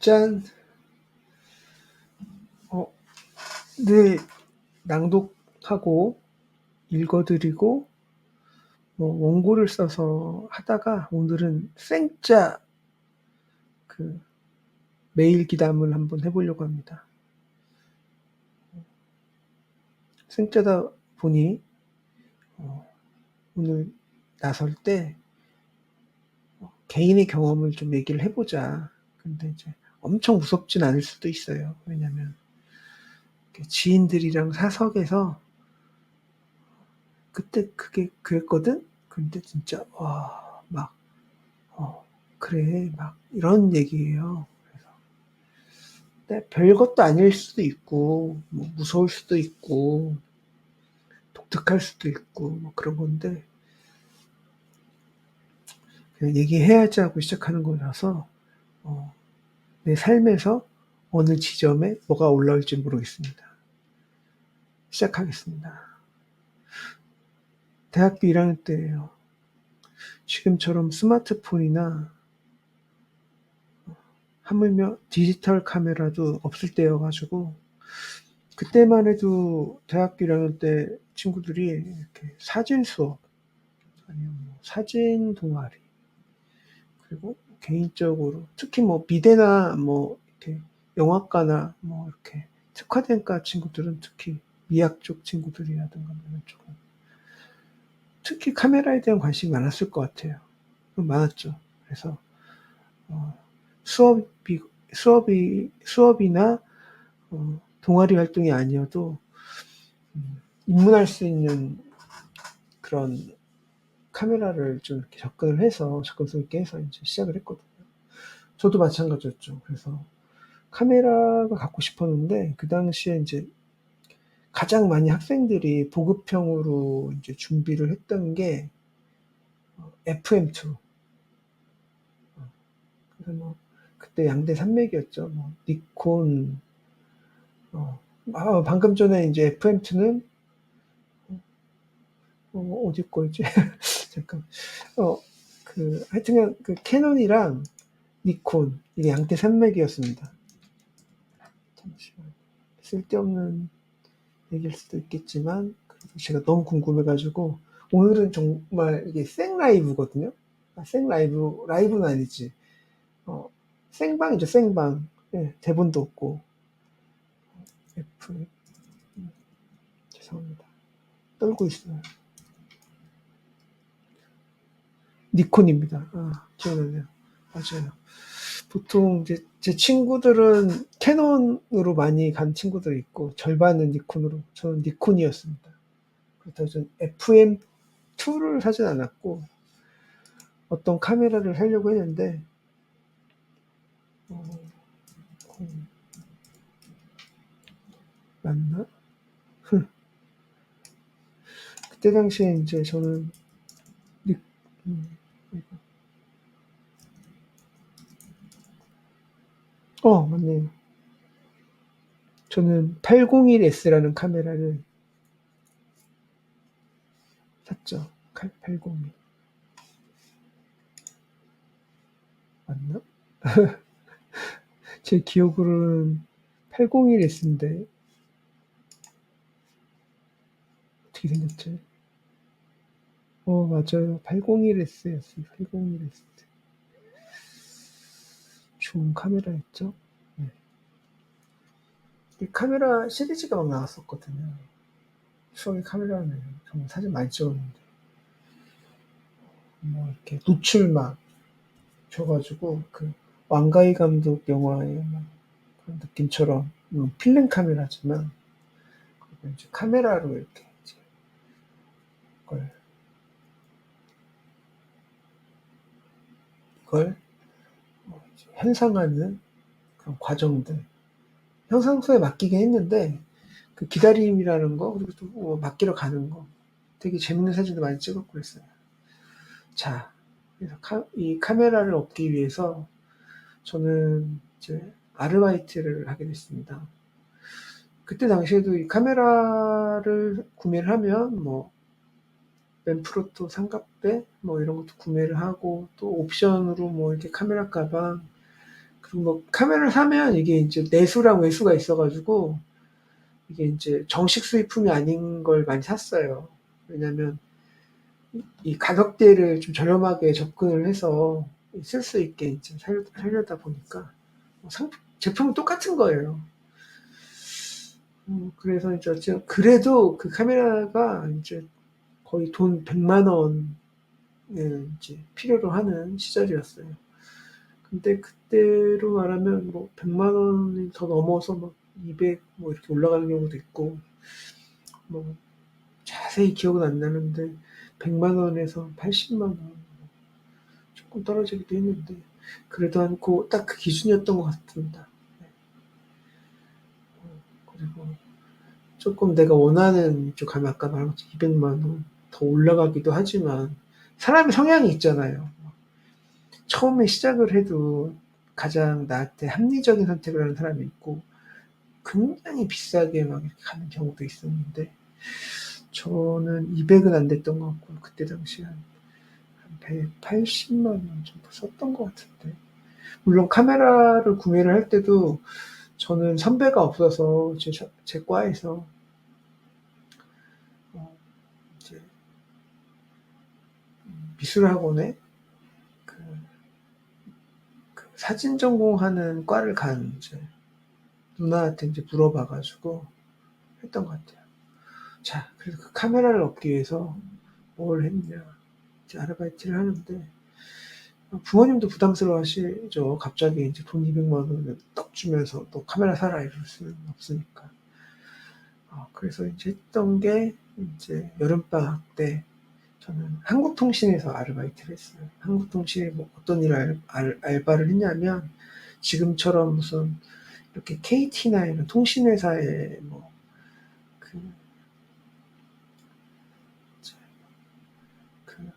짠. 네, 낭독하고 읽어드리고 원고를 써서 하다가 오늘은 생짜 그 메일 기담을 한번 해보려고 합니다. 생짜다 보니 오늘 나설 때 개인의 경험을 좀 얘기를 해보자. 근데 이제 엄청 무섭진 않을 수도 있어요. 왜냐면 지인들이랑 사석에서 그때 그게 그랬거든? 근데 진짜 막 그래 막 이런 얘기예요. 그래서 별것도 아닐 수도 있고 뭐 무서울 수도 있고 독특할 수도 있고 뭐 그런 건데 그냥 얘기해야지 하고 시작하는 거라서 내 삶에서 어느 지점에 뭐가 올라올지 모르겠습니다. 시작하겠습니다. 대학교 1학년 때예요. 지금처럼 스마트폰이나 하물며 디지털 카메라도 없을 때여가지고 그때만 해도 대학교 1학년 때 친구들이 이렇게 사진 수업 아니면 뭐 사진 동아리 그리고 개인적으로 특히 뭐 미대나 뭐 이렇게 영화과나 뭐 이렇게 특화된 과 친구들은 특히 미학 쪽 친구들이라든가 이런 쪽은 특히 카메라에 대한 관심이 많았을 것 같아요. 많았죠. 그래서 수업이나 동아리 활동이 아니어도 입문할 수 있는 그런 카메라를 좀 이렇게 접근성 있게 해서 이제 시작을 했거든요. 저도 마찬가지였죠. 그래서 카메라가 갖고 싶었는데 그 당시에 이제 가장 많이 학생들이 보급형으로 이제 준비를 했던 게 FM2. 그래서 뭐 그때 양대 산맥이었죠. 뭐 니콘. 방금 전에 이제 FM2는 어디 거였지? 잠깐. 하여튼간 그 캐논이랑 니콘 이게 양대 산맥이었습니다. 잠시만. 쓸데없는 얘기일 수도 있겠지만 제가 너무 궁금해가지고 오늘은 정말 이게 생라이브거든요. 라이브는 아니지. 생방이죠, 생방. 네, 대본도 없고. F 죄송합니다. 떨고 있어요. 니콘입니다. 기억나네요. 맞아요. 보통 이제 제 친구들은 캐논으로 많이 간 친구들이 있고 절반은 니콘으로. 저는 니콘이었습니다. 그래서 저는 FM2를 사진 않았고 어떤 카메라를 사려고 했는데 맞나? 그때 당시에 이제 저는 맞네요. 저는 801S라는 카메라를 샀죠. 801 맞나? 제 기억으로는 801S인데 어떻게 생겼지? 맞아요. 801S였어요. 801S. 좋은 카메라였죠. 네. 이 카메라 시리즈가 막 나왔었거든요. 추억의 카메라는 정말 사진 많이 찍었는데 뭐 이렇게 노출막 줘가지고 그 왕가희 감독 영화의 그런 느낌처럼 필름 카메라지만 이제 카메라로 이렇게 이제 이걸 현상하는 그런 과정들 현상소에 맡기긴 했는데 그 기다림이라는 거 그리고 또 맡기러 가는 거 되게 재밌는 사진도 많이 찍었고 그랬어요. 자, 그래서 이 카메라를 얻기 위해서 저는 이제 아르바이트를 하게 됐습니다. 그때 당시에도 이 카메라를 구매를 하면 뭐 맨프로토 삼각대 뭐 이런 것도 구매를 하고 또 옵션으로 뭐 이렇게 카메라 가방 그리고 뭐 카메라를 사면 이게 이제 내수랑 외수가 있어가지고 이게 이제 정식 수입품이 아닌 걸 많이 샀어요. 왜냐면 이 가격대를 좀 저렴하게 접근을 해서 쓸 수 있게 이제 살려다 보니까 제품은 똑같은 거예요. 그래서 이제 그래도 그 카메라가 이제 거의 돈 100만 원을 이제 필요로 하는 시절이었어요. 근데 그때로 말하면 뭐 100만 원이 더 넘어서 막 200 뭐 이렇게 올라가는 경우도 있고 뭐 자세히 기억은 안 나는데 100만 원에서 80만 원 조금 떨어지기도 했는데 그래도 않고 딱 그 기준이었던 것 같습니다. 네. 그리고 조금 내가 원하는 쪽 가면 아까 말한 것처럼 200만 원 더 올라가기도 하지만 사람의 성향이 있잖아요. 처음에 시작을 해도 가장 나한테 합리적인 선택을 하는 사람이 있고 굉장히 비싸게 막 이렇게 가는 경우도 있었는데 저는 200은 안 됐던 것 같고 그때 당시에 한 180만 원 정도 썼던 것 같은데 물론 카메라를 구매를 할 때도 저는 선배가 없어서 제 과에서 이제 미술학원에 그, 그 사진 전공하는 과를 간 이제 누나한테 이제 물어봐가지고 했던 것 같아요. 자, 그래서 그 카메라를 얻기 위해서 뭘 했냐. 이제 아르바이트를 하는데 부모님도 부담스러워하시죠. 갑자기 이제 돈 200만 원을 떡 주면서 또 카메라 사라 이럴 수는 없으니까. 그래서 이제 했던 게 이제 여름방학 때 저는 한국통신에서 아르바이트를 했어요. 한국통신에 뭐 어떤 일을 알바를 했냐면 지금처럼 무슨 이렇게 KT나 이런 통신회사에 그, 그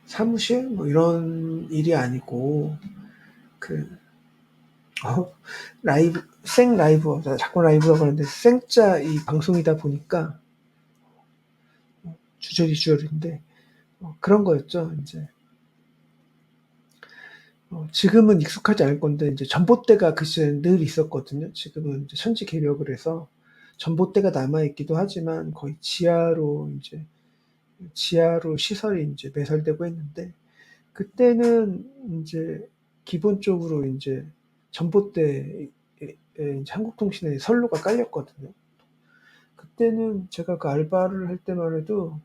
사무실 뭐 이런 일이 아니고 그 라이브 생 라이브 자꾸 라이브라고 하는데 생자 이 방송이다 보니까 주저리인데 그런 거였죠. 이제 지금은 익숙하지 않을 건데 이제 전봇대가 그 시절에 늘 있었거든요. 지금은 이제 천지 개벽을 해서 전봇대가 남아 있기도 하지만 거의 지하로 시설이 이제 매설되고 했는데 그때는 이제 기본적으로 이제 전봇대에 이제 한국통신에 선로가 깔렸거든요. 그때는 제가 그 알바를 할 때만 해도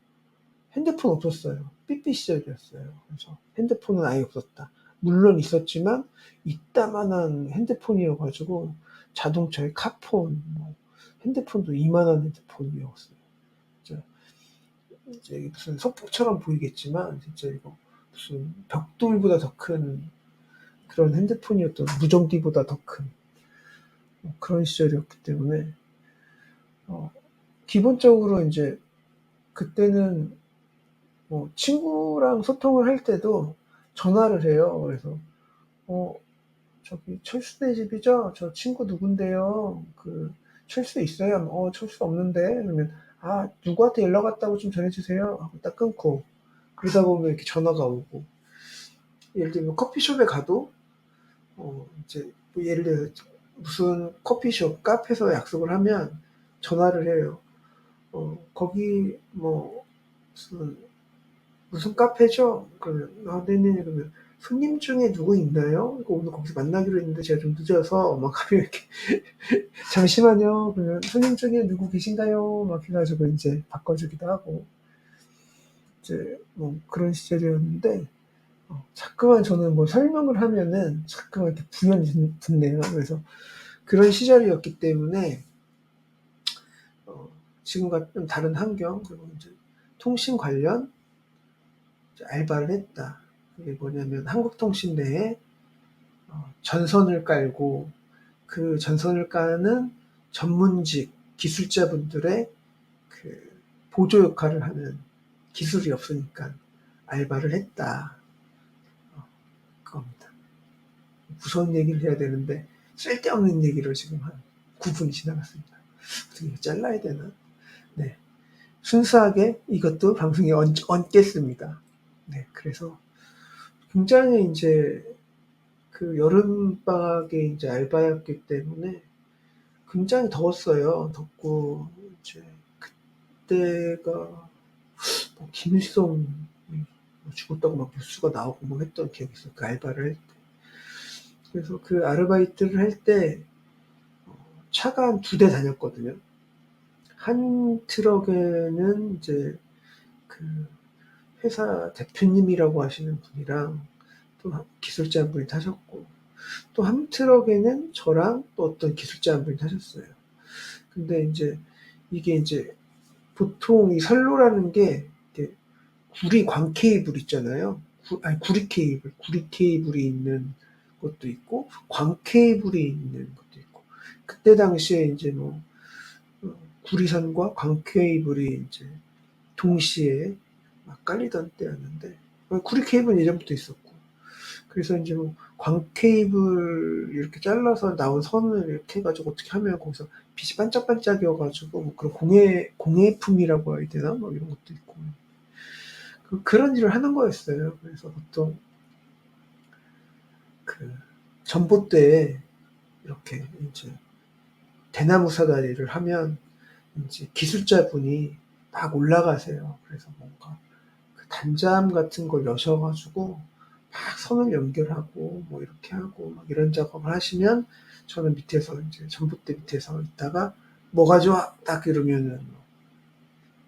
핸드폰 없었어요. 삐삐 시절이었어요. 그래서 핸드폰은 아예 없었다. 물론 있었지만 이따만한 핸드폰이어가지고 자동차에 카폰, 뭐 핸드폰도 이만한 핸드폰이었어요. 진짜 이제 무슨 소품처럼 보이겠지만 진짜 이거 무슨 벽돌보다 더 큰 그런 핸드폰이었던 무전기보다 더 큰 그런 시절이었기 때문에 어, 기본적으로 이제 그때는 뭐 친구랑 소통을 할 때도 전화를 해요. 그래서 어 저기 철수네 집이죠? 저 친구 누군데요? 그 철수 있어요? 철수 없는데 그러면 누구한테 연락 왔다고 좀 전해주세요 하고 딱 끊고 그러다 보면 이렇게 전화가 오고 예를 들면 커피숍에 가도 이제 뭐 예를 들어 무슨 커피숍 카페에서 약속을 하면 전화를 해요. 거기 뭐 무슨 카페죠? 그러면 네네네 그러면 손님 중에 누구 있나요? 오늘 거기서 만나기로 했는데 제가 좀 늦어서 막 하면 이렇게 잠시만요. 그러면 손님 중에 누구 계신가요? 막 해가지고 이제 바꿔주기도 하고 이제 뭐 그런 시절이었는데 자꾸만 저는 뭐 설명을 하면은 자꾸만 이렇게 부연이 붙네요. 그래서 그런 시절이었기 때문에 지금과 좀 다른 환경 그리고 이제 통신 관련 이제 알바를 했다. 그게 뭐냐면 한국통신 내에 전선을 깔고 그 전선을 까는 전문직 기술자분들의 그 보조 역할을 하는 기술이 없으니까 알바를 했다. 그겁니다. 무서운 얘기를 해야 되는데 쓸데없는 얘기를 지금 한 9분이 지나갔습니다. 어떻게 잘라야 되나? 네. 순수하게 이것도 방송에 얹겠습니다. 네. 그래서 굉장히 이제 그 여름방학에 이제 알바였기 때문에 굉장히 더웠어요. 덥고, 이제, 그때가, 뭐 김일성이 뭐 죽었다고 막 뉴스가 나오고 뭐 했던 기억이 있어요. 그 알바를 할 때. 그래서 그 아르바이트를 할 때 차가 한 2대 다녔거든요. 한 트럭에는 이제 그 회사 대표님이라고 하시는 분이랑 또 기술자 한 분이 타셨고, 또 한 트럭에는 저랑 또 어떤 기술자 한 분이 타셨어요. 근데 이제 이게 이제 보통 이 선로라는 게 이렇게 구리 광 케이블 있잖아요. 구리 케이블이 있는 것도 있고 광 케이블이 있는 것도 있고. 그때 당시에 이제 뭐 구리선과 광 케이블이 이제 동시에 막 깔리던 때였는데, 구리 케이블은 예전부터 있었고, 그래서 이제 뭐 광 케이블 이렇게 잘라서 나온 선을 이렇게 해가지고 어떻게 하면 거기서 빛이 반짝반짝이어가지고 뭐 그런 공예품이라고 해야 되나 뭐 이런 것도 있고, 그런 일을 하는 거였어요. 그래서 보통 그 전봇대에 이렇게 이제 대나무 사다리를 하면 이제 기술자분이 막 올라가세요. 그래서 뭔가 그 단자함 같은 걸 여셔가지고 막 선을 연결하고 뭐 이렇게 하고 막 이런 작업을 하시면, 저는 밑에서 이제 전봇대 밑에서 있다가 뭐가 좋아 딱 이러면은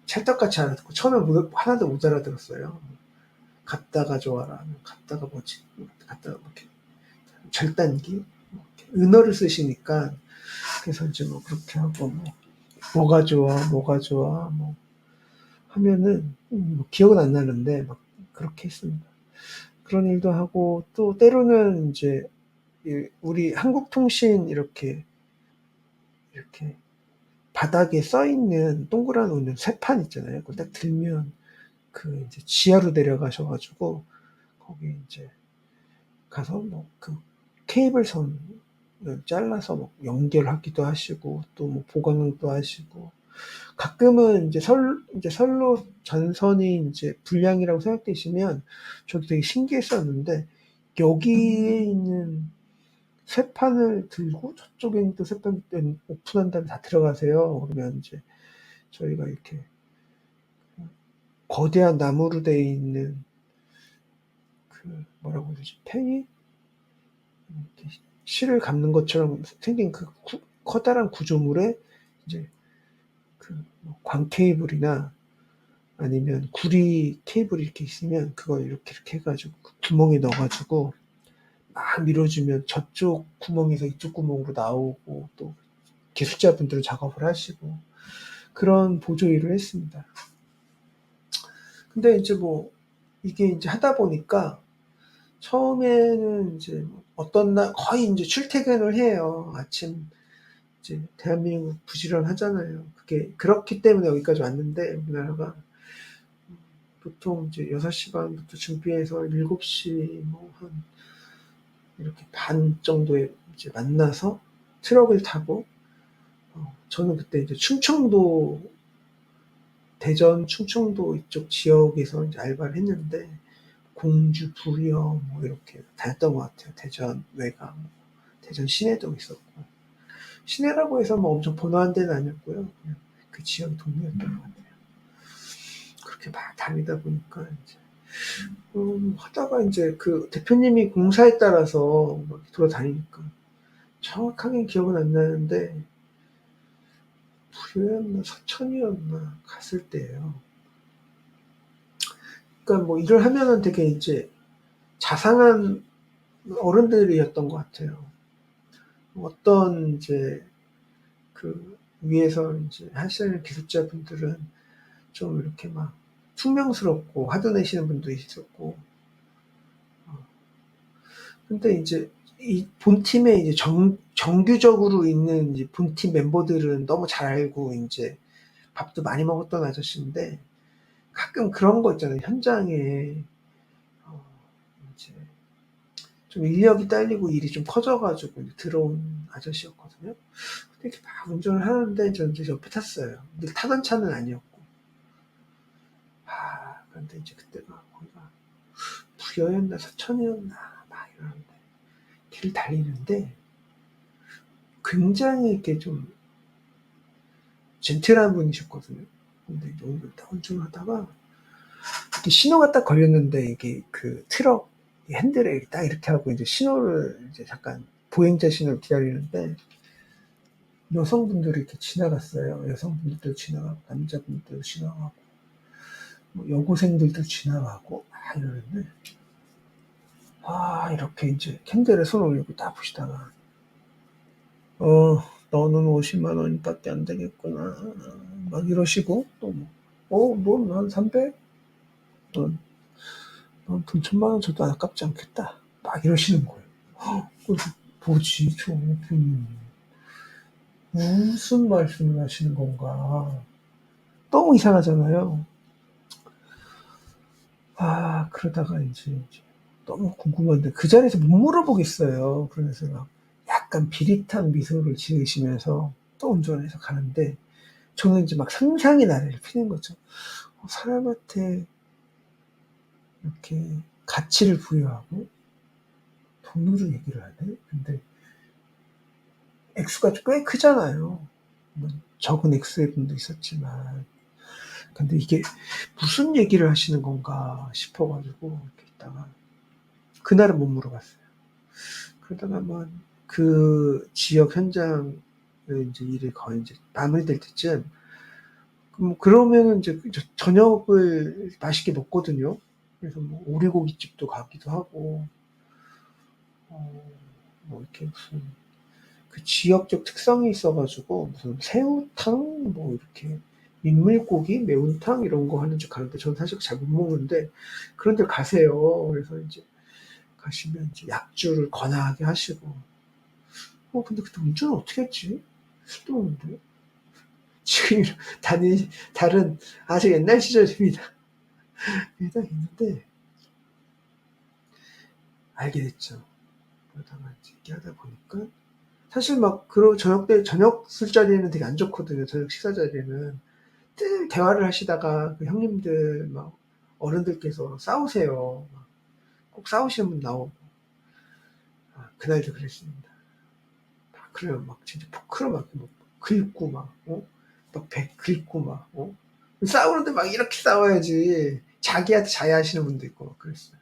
찰떡같이 알아듣고, 처음에 하나도 못 알아들었어요. 갔다가 좋아라, 갔다가 뭐지, 갔다가 뭐 이렇게 절단기, 뭐 이렇게 은어를 쓰시니까, 그래서 이제 뭐 그렇게 하고 뭐가 좋아 뭐가 좋아 뭐 하면은 뭐 기억은 안 나는데 막 그렇게 했습니다. 그런 일도 하고, 또 때로는 이제 우리 한국통신 이렇게 바닥에 써 있는 동그란 쇠판 있잖아요. 그걸 딱 들면 그 이제 지하로 내려가셔가지고 거기 이제 가서 뭐 그 케이블 선을 잘라서 뭐 연결하기도 하시고 또 뭐 보강도 하시고, 가끔은 이제 선로 전선이 이제 불량이라고 생각되시면 저도 되게 신기했었는데, 여기에 있는 쇠판을 들고 저쪽에 있는 또 쇠판 오픈한 다음에 다 들어가세요. 그러면 이제 저희가 이렇게 거대한 나무로 되어 있는 그 뭐라고 그러지? 팽이? 이렇게 실을 감는 것처럼 생긴 그 커다란 구조물에 이제 그광 케이블이나 아니면 구리 케이블이 이렇게 있으면 그걸 이렇게 해가지고 그 구멍에 넣어가지고 막 밀어주면 저쪽 구멍에서 이쪽 구멍으로 나오고, 또 기술자분들은 작업을 하시고 그런 보조 일을 했습니다. 근데 이제 뭐 이게 이제 하다 보니까 처음에는 이제 어떤 날 거의 이제 출퇴근을 해요. 아침 이제 대한민국 부지런하잖아요. 그게 그렇기 때문에 여기까지 왔는데, 우리나라가 보통 이제 6시 반부터 준비해서 7시 뭐 한 이렇게 반 정도에 이제 만나서 트럭을 타고, 저는 그때 이제 대전 충청도 이쪽 지역에서 이제 알바를 했는데, 공주, 부여 뭐 이렇게 다녔던 것 같아요. 대전 외곽, 대전 시내도 있었고, 시내라고 해서 뭐 엄청 번화한 데는 아니었고요. 그냥 그 지역 동네였던 것 같아요. 그렇게 막 다니다 보니까 이제 하다가 이제 그 대표님이 공사에 따라서 막 돌아다니니까 정확하게 기억은 안 나는데 부여였나 서천이었나 갔을 때예요. 그러니까 뭐 일을 하면은 되게 이제 자상한 어른들이었던 것 같아요. 어떤 이제 그 위에서 이제 하시는 기술자분들은 좀 이렇게 막 퉁명스럽고 화도 내시는 분도 있었고, 근데 이제 이 본팀에 이제 정규적으로 있는 이제 본팀 멤버들은 너무 잘 알고 이제 밥도 많이 먹었던 아저씨인데, 가끔 그런 거 있잖아요. 현장에 이제 좀 인력이 딸리고 일이 좀 커져가지고 이제 들어온 아저씨였거든요. 근데 이렇게 막 운전을 하는데 저는 이제 옆에 탔어요. 근데 타던 차는 아니었고, 그런데 이제 그때가 거기가 부여였나 서천이었나 막 이러는데 길 달리는데 굉장히 이렇게 좀 젠틀한 분이셨거든요. 근데 이제 운전하다가 이렇게 신호가 딱 걸렸는데 이게 그 트럭 핸들에 딱 이렇게 하고 이제 신호를 이제 잠깐 보행자 신호를 기다리는데 여성분들이 이렇게 지나갔어요. 여성분들도 지나가고 남자분들도 지나가고 뭐 여고생들도 지나가고 이러는데 이렇게 이제 캠델에 손 올리고 딱 보시다가 너는 50만 원밖에 안 되겠구나 막 이러시고 또 넌 300? 넌 돈 1,000만 원 줘도 아깝지 않겠다 막 이러시는 거예요. 그래서 뭐지 저분 무슨 말씀을 하시는 건가 너무 이상하잖아요. 그러다가 이제 너무 궁금한데 그 자리에서 못 물어보겠어요. 그래서 막 약간 비릿한 미소를 지으시면서 또 운전해서 가는데 저는 이제 막 상상의 나래를 피는 거죠. 사람한테 이렇게 가치를 부여하고 돈으로 얘기를 하네? 근데 액수가 꽤 크잖아요. 적은 액수의 분도 있었지만. 근데 이게 무슨 얘기를 하시는 건가 싶어가지고 이렇게 있다가 그날은 못 물어봤어요. 그러다가 그 지역 현장을 이제 일이 거의 이제 마무리될 때쯤 그러면은 이제 저녁을 맛있게 먹거든요. 그래서 오리고기집도 가기도 하고 이렇게 무슨 그 지역적 특성이 있어가지고 무슨 새우탕 이렇게 민물고기 매운탕 이런 거 하는 집 가는데 저는 사실 잘 못 먹는데 그런 데 가세요. 그래서 이제 가시면 이제 약주를 권하게 하시고 근데 그때 운전을 어떻게 했지? 술도 먹는데 지금 다른 아주 옛날 시절입니다. 딱 있는데 알게 됐죠. 그러다가 이제 얘기하다 보니까 사실 저녁 술자리에는 되게 안 좋거든요. 저녁 식사 자리에는 늘 대화를 하시다가 그 형님들 어른들께서 싸우세요. 꼭 싸우시는 분 나오고 그날도 그랬습니다. 그래요. 진짜 포크로 긁고 배 긁고 싸우는데 이렇게 싸워야지 자기한테 자해하시는 분도 있고 그랬어요.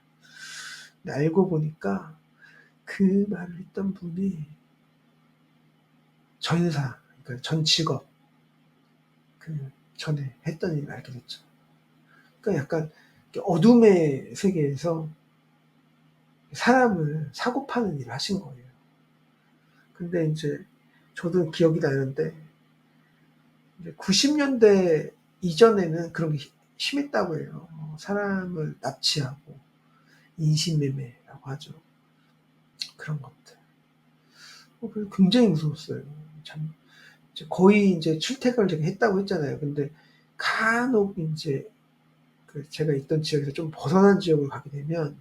근데 알고 보니까 그 말을 했던 분이 전사, 그러니까 전 직업 그 전에 했던 일을 알게 됐죠. 그러니까 약간 어둠의 세계에서 사람을 사고 파는 일을 하신 거예요. 근데 이제 저도 기억이 나는데 90년대 이전에는 그런 게 심했다고 해요. 사람을 납치하고 인신매매라고 하죠. 그런 것들. 굉장히 무서웠어요. 참 거의 이제 출퇴근을 제가 했다고 했잖아요. 근데 간혹 이제 제가 있던 지역에서 좀 벗어난 지역을 가게 되면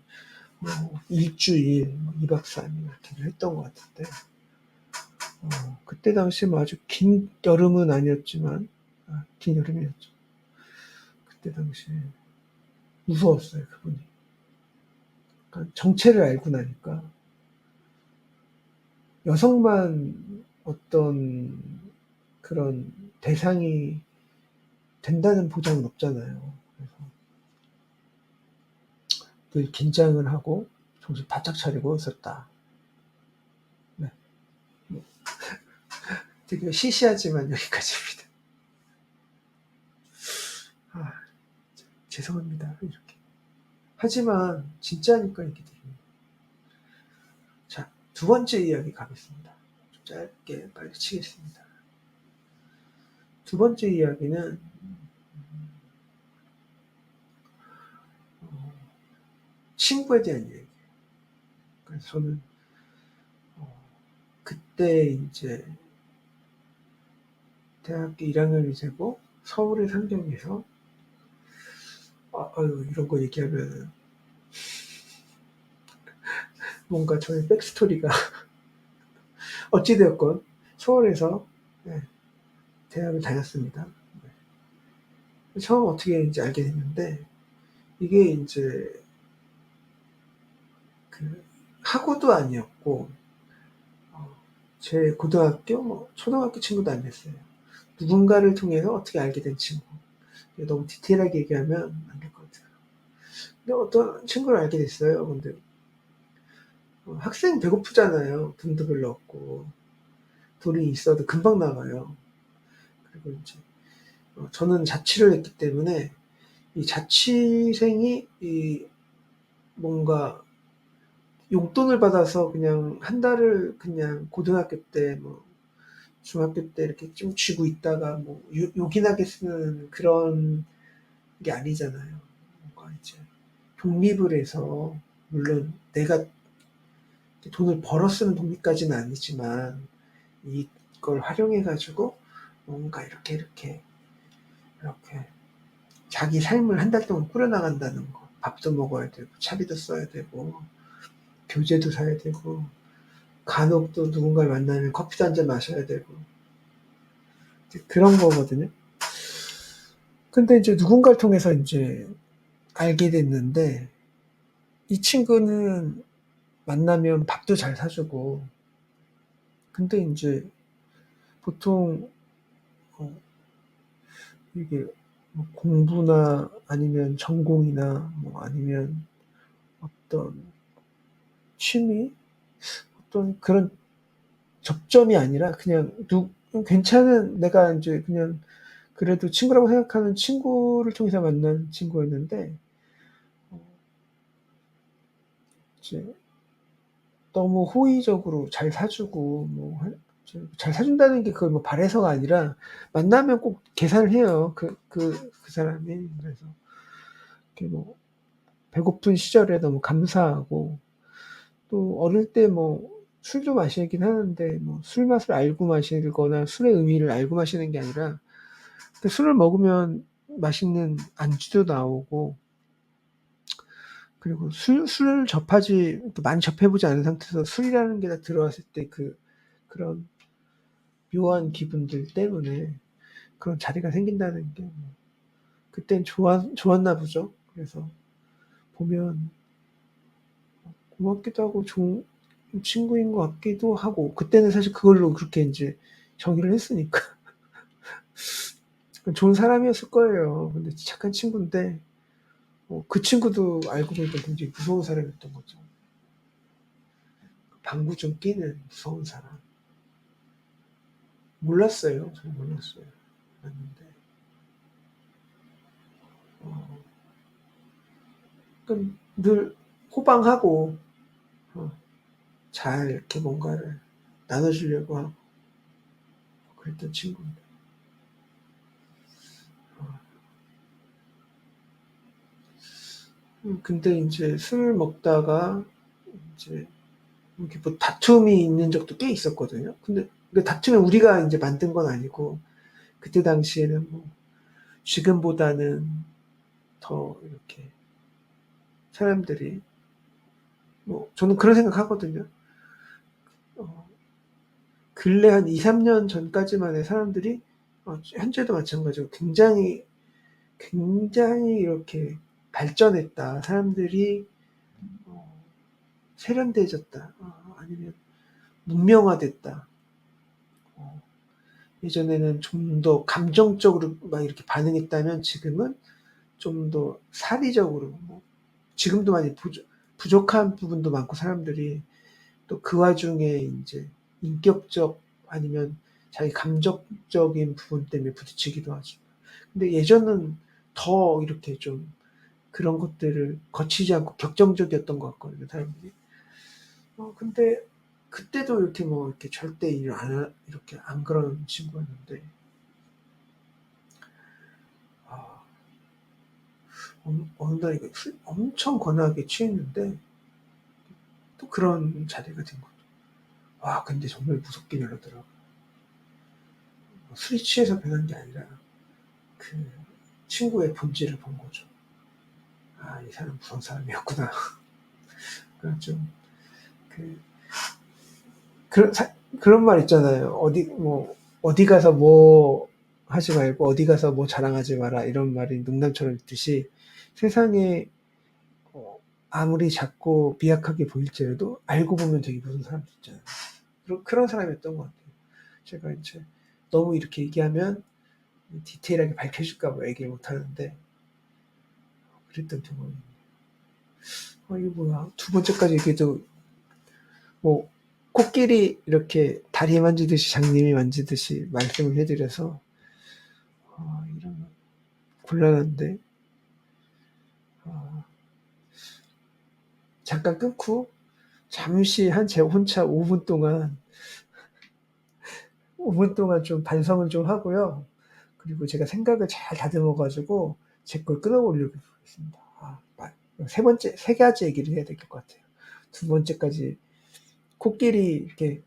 일주일, 2박 3일 이렇게 했던 것 같은데 그때 당시에 아주 긴 여름은 아니었지만 긴 여름이었죠. 그때 당시에 무서웠어요, 그분이. 그러니까 정체를 알고 나니까 여성만 어떤 그런 대상이 된다는 보장은 없잖아요. 그래서 늘 긴장을 하고 정신 바짝 차리고 있었다. 네. 되게 시시하지만 여기까지입니다. 죄송합니다. 이렇게. 하지만 진짜니까 이렇게 드립니다. 자, 두 번째 이야기 가겠습니다. 좀 짧게 빨리 치겠습니다. 두 번째 이야기는 친구에 대한 이야기예요. 그래서 저는 그때 이제 대학교 1학년이 되고 서울의 상경에서 이런 거 얘기하면 뭔가 저의 백스토리가 어찌되었건 서울에서 대학을 다녔습니다. 처음 어떻게 이제 알게 됐는데 이게 이제 학우도 아니었고 제 고등학교, 뭐 초등학교 친구도 안 됐어요. 누군가를 통해서 어떻게 알게 된 친구. 너무 디테일하게 얘기하면 안 될 것 같아요. 근데 어떤 친구를 알게 됐어요. 근데 학생 배고프잖아요. 돈도 별로 없고 돈이 있어도 금방 나가요. 그리고 이제 저는 자취를 했기 때문에 이 자취생이 이 뭔가 용돈을 받아서 그냥 한 달을 그냥 고등학교 때 뭐 중학교 때 이렇게 좀 쥐고 있다가 뭐 요긴하게 쓰는 그런 게 아니잖아요. 뭔가 이제 독립을 해서 물론 내가 돈을 벌어 쓰는 독립까지는 아니지만 이걸 활용해 가지고 뭔가 이렇게 자기 삶을 한 달 동안 꾸려나간다는 거. 밥도 먹어야 되고 차비도 써야 되고 교재도 사야 되고 간혹 또 누군가를 만나면 커피도 한 잔 마셔야 되고 그런 거거든요. 근데 이제 누군가를 통해서 이제 알게 됐는데 이 친구는 만나면 밥도 잘 사주고 근데 인제 보통 이게 뭐 공부나 아니면 전공이나 뭐 아니면 어떤 취미 어떤 그런 접점이 아니라 그냥 괜찮은 내가 인제 그냥 그래도 친구라고 생각하는 친구를 통해서 만난 친구였는데 어 이제 너무 호의적으로 잘 사주고 뭐 잘 사준다는 게 그걸 뭐 바라서가 아니라 만나면 꼭 계산을 해요. 그 사람이. 그래서 이렇게 뭐 배고픈 시절에 너무 감사하고 또 어릴 때 뭐 술도 마시긴 하는데 뭐 술 맛을 알고 마시거나 술의 의미를 알고 마시는 게 아니라 그 술을 먹으면 맛있는 안주도 나오고 그리고 술을 많이 접해 보지 않은 상태에서 술이라는 게 딱 들어왔을 때 그런 묘한 기분들 때문에 그런 자리가 생긴다는 게 그땐 좋았나 보죠. 그래서 보면 고맙기도 하고 좋은 친구인 것 같기도 하고 그때는 사실 그걸로 그렇게 인제 정의를 했으니까. 좋은 사람이었을 거예요. 근데 착한 친구인데 그 친구도 알고 보니까 굉장히 무서운 사람이었던 거죠. 방구 좀 끼는 무서운 사람. 몰랐어요. 저는 몰랐어요. 몰랐는데 어 늘 호방하고 어 잘 이렇게 뭔가를 나눠 주려고 하고 그랬던 친구인데 근데 인제 술 먹다가 인제 이렇게 뭐 다툼이 있는 적도 꽤 있었거든요. 근데 그 다툼을 우리가 인제 만든 건 아니고 그때 당시에는 뭐 지금보다는 더 이렇게 사람들이 뭐 저는 그런 생각하거든요. 어 근래 한 2-3년 전까지만 해 사람들이 현재도 마찬가지고 굉장히 이렇게 발전했다. 사람들이 어 세련돼졌다. 아니면 문명화됐다. 어 예전에는 좀 더 감정적으로 막 이렇게 반응했다면 지금은 좀 더 사리적으로 뭐 지금도 많이 부족한 부분도 많고 사람들이 또 그 와중에 인제 인격적 아니면 자기 감정적인 부분 때문에 부딪히기도 하죠. 근데 예전은 더 이렇게 좀 그런 것들을 거치지 않고 격정적이었던 것 같거든요, 사람들이. 근데 그때도 이렇게 뭐 이렇게 절대 일을 이렇게 안 그러는 친구였는데 아 어느 날 이거 술 엄청 권하게 취했는데 또 그런 자리가 된 거죠. 와 근데 정말 무섭게 변하더라고요. 술이 취해서 변한 게 아니라 그 친구의 본질을 본 거죠. '아 이 사람 무서운 사람이었구나.' 그런 좀 그 그런 말 있잖아요. "어디 가서 뭐 하지 말고 어디 가서 뭐 자랑하지 마라." 이런 말이 농담처럼 있듯이 세상에 아무리 작고 미약하게 보일지라도 알고 보면 되게 무서운 사람들 있잖아요. 그런 사람이었던 것 같아요. 제가 이제 너무 이렇게 얘기하면 디테일하게 밝혀줄까 봐 얘기를 못 하는데 그랬던 경험이. 이게 뭐야? 두 번째까지 얘기해도 뭐 코끼리 이렇게 다리 만지듯이 장님이 만지듯이 말씀을 해드려서 이런 곤란한데 잠깐 끊고 잠시 제 혼자 5분 동안 좀 반성을 좀 하고요. 그리고 제가 생각을 잘 다듬어 가지고 제 걸 끌어올리도록 하겠습니다. 세 가지 얘기를 해야 될 것 같아요. 두 번째까지 코끼리 이렇게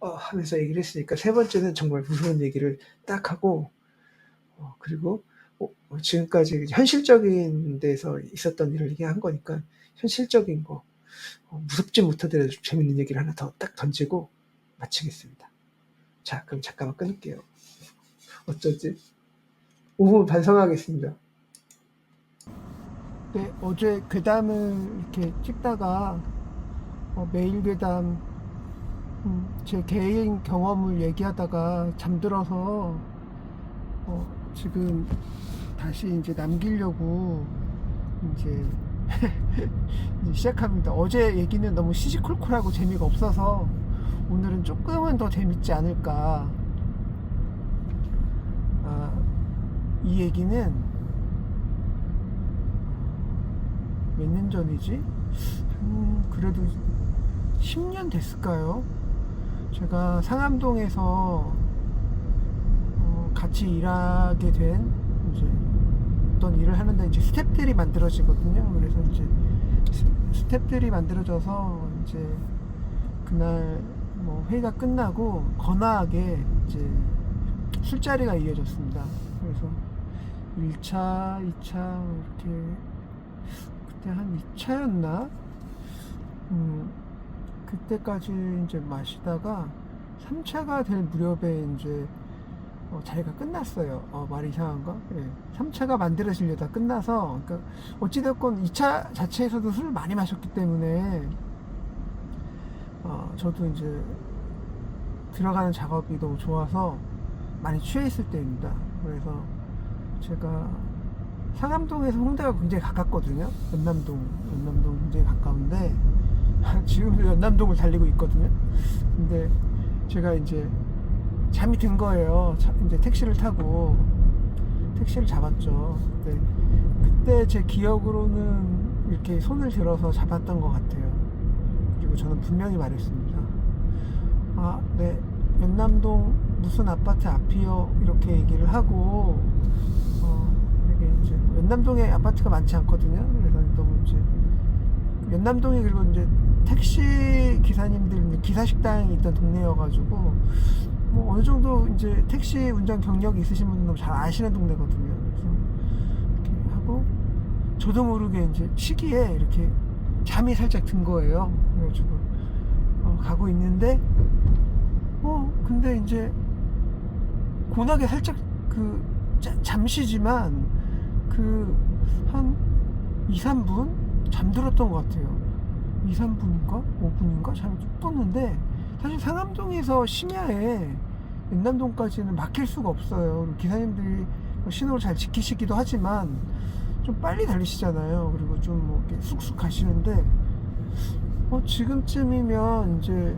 하면서 얘기를 했으니까 세 번째는 정말 무서운 얘기를 딱 하고 그리고 지금까지 현실적인 데서 있었던 일을 얘기한 거니까 현실적인 거 무섭지 못하더라도 좀 재밌는 얘기를 하나 더 딱 던지고 마치겠습니다. 자, 그럼 잠깐만 끊을게요. 어쩌지? 5분 반성하겠습니다. 네, 어제 괴담을 이렇게 찍다가 매일 괴담 제 개인 경험을 얘기하다가 잠들어서 지금 다시 이제 남기려고 이제 시작합니다. 어제 얘기는 너무 시시콜콜하고 재미가 없어서 오늘은 조금은 더 재밌지 않을까. 이 얘기는 몇 년 전이지? 그래도 10년 됐을까요? 제가 상암동에서 같이 일하게 된 이제 어떤 일을 하는데 이제 스텝들이 만들어지거든요. 그래서 이제 스텝들이 만들어져서 이제 그날 뭐 회의가 끝나고 거나하게 이제 술자리가 이어졌습니다. 그래서 1차, 2차 이렇게 그때 한 2차였나? 그때까지 이제 마시다가 3차가 될 무렵에 이제 자리가 끝났어요. 말이 이상한가? 네. 3차가 만들어지려다 끝나서, 그러니까 어찌됐건 2차 자체에서도 술을 많이 마셨기 때문에 저도 이제 들어가는 작업이 너무 좋아서 많이 취해 있을 때입니다. 그래서 제가 상암동에서 홍대가 굉장히 가깝거든요. 연남동 굉장히 가까운데 지금도 연남동을 달리고 있거든요. 근데 제가 이제 잠이 든 거예요. 이제 택시를 타고 택시를 잡았죠. 그때 제 기억으로는 이렇게 손을 들어서 잡았던 것 같아요. 그리고 저는 분명히 말했습니다. 네, 연남동 무슨 아파트 앞이요? 이렇게 얘기를 하고 되게 이제 연남동에 아파트가 많지 않거든요. 그래서 너무 이제 연남동이 그리고 이제 택시 기사님들 기사 식당이 있던 동네여가지고 뭐 어느 정도 이제 택시 운전 경력이 있으신 분들은 잘 아시는 동네거든요. 그래서 이렇게 하고 저도 모르게 이제 시기에 이렇게 잠이 살짝 든 거예요. 그래가지고 가고 있는데 근데 이제 고나게 살짝 잠시지만 한 2, 3분 잠들었던 것 같아요. 2, 3분인가? 5분인가? 잠이 쭉 떴는데 사실 상암동에서 심야에 연남동까지는 막힐 수가 없어요. 기사님들이 신호를 잘 지키시기도 하지만 좀 빨리 달리시잖아요. 그리고 좀 뭐 이렇게 쑥쑥 가시는데 지금쯤이면 이제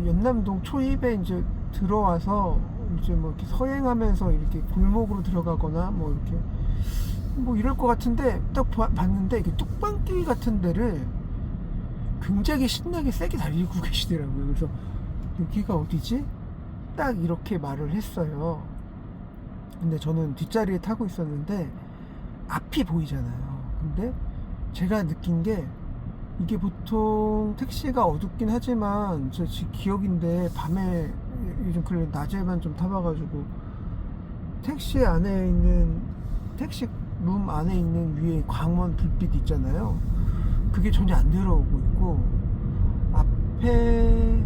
연남동 초입에 이제 들어와서 이제 뭐 이렇게 서행하면서 이렇게 골목으로 들어가거나 뭐 이렇게 뭐 이럴 것 같은데 딱 봤는데 이게 뚝방길 같은 데를 굉장히 신나게 세게 달리고 계시더라고요. 그래서 여기가 어디지? 딱 이렇게 말을 했어요. 근데 저는 뒷자리에 타고 있었는데 앞이 보이잖아요. 근데 제가 느낀 게 이게 보통 택시가 어둡긴 하지만 제 기억인데 밤에 요즘 그래 낮에만 좀 타봐가지고 택시 안에 있는 택시 룸 안에 있는 위에 광원 불빛 있잖아요. 그게 전혀 안 들어오고 있고 앞에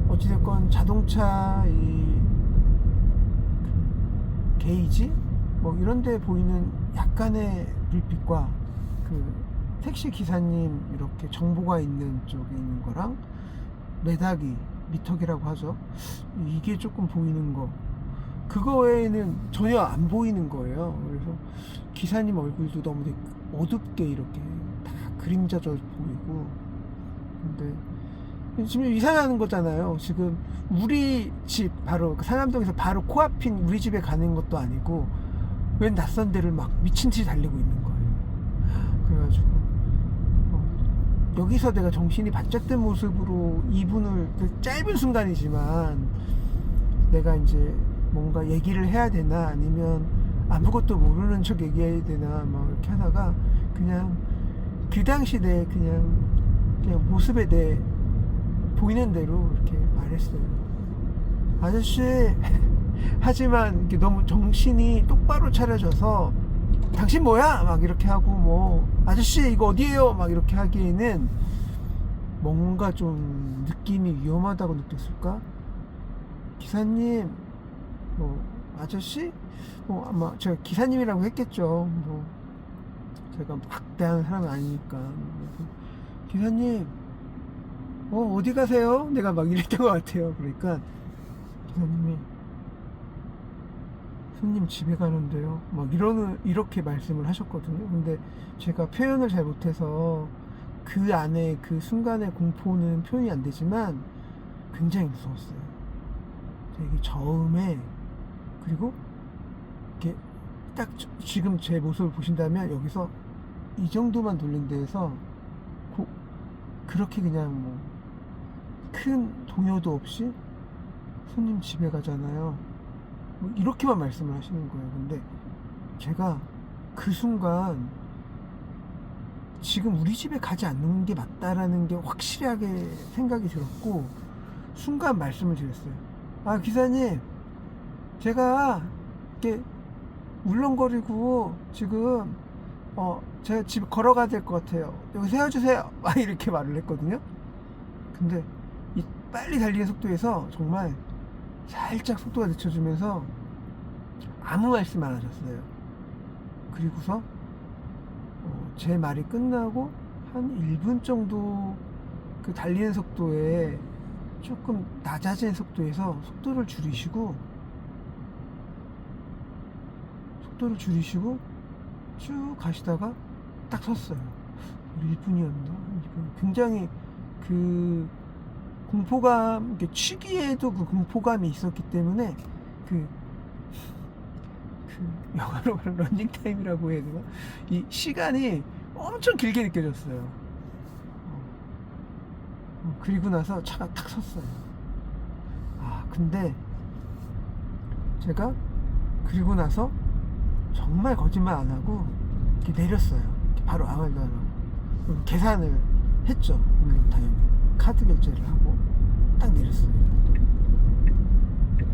어찌됐건 자동차 게이지 뭐 이런데 보이는 약간의 불빛과 택시 기사님 이렇게 정보가 있는 쪽에 있는 거랑 매다기, 미터기라고 하죠. 이게 조금 보이는 거. 그거 외에는 전혀 안 보이는 거예요. 그래서 기사님 얼굴도 너무 되게 어둡게 이렇게 다 그림자져 보이고. 근데 지금 이사하는 거잖아요. 지금 우리 집 바로 상암동에서 바로 코앞인 우리 집에 가는 것도 아니고 웬 낯선 데를 막 미친 듯이 달리고 있는 거예요. 그래가지고 여기서 내가 정신이 바짝 든 모습으로 이분을 그 짧은 순간이지만 내가 이제 뭔가 얘기를 해야 되나 아니면 아무것도 모르는 척 얘기해야 되나 막 이렇게 하다가 그냥 그 당시 내 그냥 모습에 내 보이는 대로 이렇게 말했어요. 아저씨 하지만 이게 너무 정신이 똑바로 차려져서 당신 뭐야? 막 이렇게 하고 뭐 아저씨 이거 어디에요? 막 이렇게 하기에는 뭔가 좀 느낌이 위험하다고 느꼈을까? 기사님 뭐 아저씨? 뭐 아마 제가 기사님이라고 했겠죠. 뭐 제가 막대하는 사람은 아니니까. 기사님 어디 가세요? 내가 막 이랬던 것 같아요. 그러니까 기사님이 손님 집에 가는데요 막 이렇게 말씀을 하셨거든요. 근데 제가 표현을 잘 못해서 그 안에 그 순간의 공포는 표현이 안 되지만 굉장히 무서웠어요. 되게 저음에 그리고 이렇게 딱 지금 제 모습을 보신다면 여기서 이 정도만 돌린 데에서 그렇게 그냥 뭐 큰 동요도 없이 손님 집에 가잖아요. 뭐 이렇게만 말씀을 하시는 거예요. 근데 제가 그 순간 지금 우리 집에 가지 않는 게 맞다라는 게 확실하게 생각이 들었고 순간 말씀을 드렸어요. 아 기사님 제가 이렇게 울렁거리고 지금 제가 집 걸어가야 될 것 같아요. 여기 세워주세요. 막 이렇게 말을 했거든요. 근데 이 빨리 달리는 속도에서 정말 살짝 속도가 늦춰지면서 아무 말씀 안 하셨어요. 그리고서 제 말이 끝나고 한 1분 정도 그 달리는 속도에 조금 낮아진 속도에서 속도를 줄이시고 쭉 가시다가 딱 섰어요. 1분이었나? 굉장히 그 공포감, 이렇게 취기에도 그 공포감이 있었기 때문에 그 영화로 말하는 런닝타임이라고 해야 되나? 이 시간이 엄청 길게 느껴졌어요. 그리고 나서 차가 탁 섰어요. 근데 제가 그리고 나서 정말 거짓말 안 하고 이렇게 내렸어요. 이렇게 바로 아무 말도 안 하고 계산을 했죠. 물론 당연히 카드 결제를 하고 딱 내렸어요.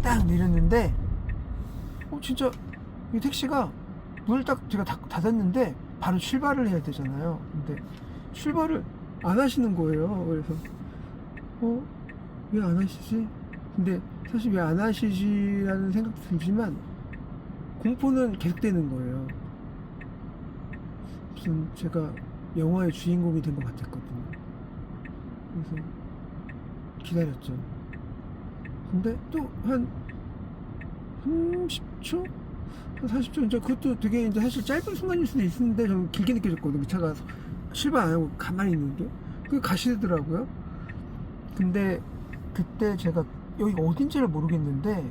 딱 내렸는데 진짜 이 택시가 문을 딱 제가 닫았는데 바로 출발을 해야 되잖아요. 근데 출발을 안 하시는 거예요. 그래서 왜 안 하시지? 근데 사실 왜 안 하시지라는 생각도 들지만 공포는 계속되는 거예요. 무슨 제가 영화의 주인공이 된 것 같았거든요. 그래서 기다렸죠. 근데 또 한 30초? 한 40초? 이제 그것도 되게 이제 사실 짧은 순간일 수도 있는데 저는 길게 느껴졌거든요. 그 차가 출발 안 하고 가만히 있는 게. 그게 가시더라고요. 근데 그때 제가 여기 어딘지를 모르겠는데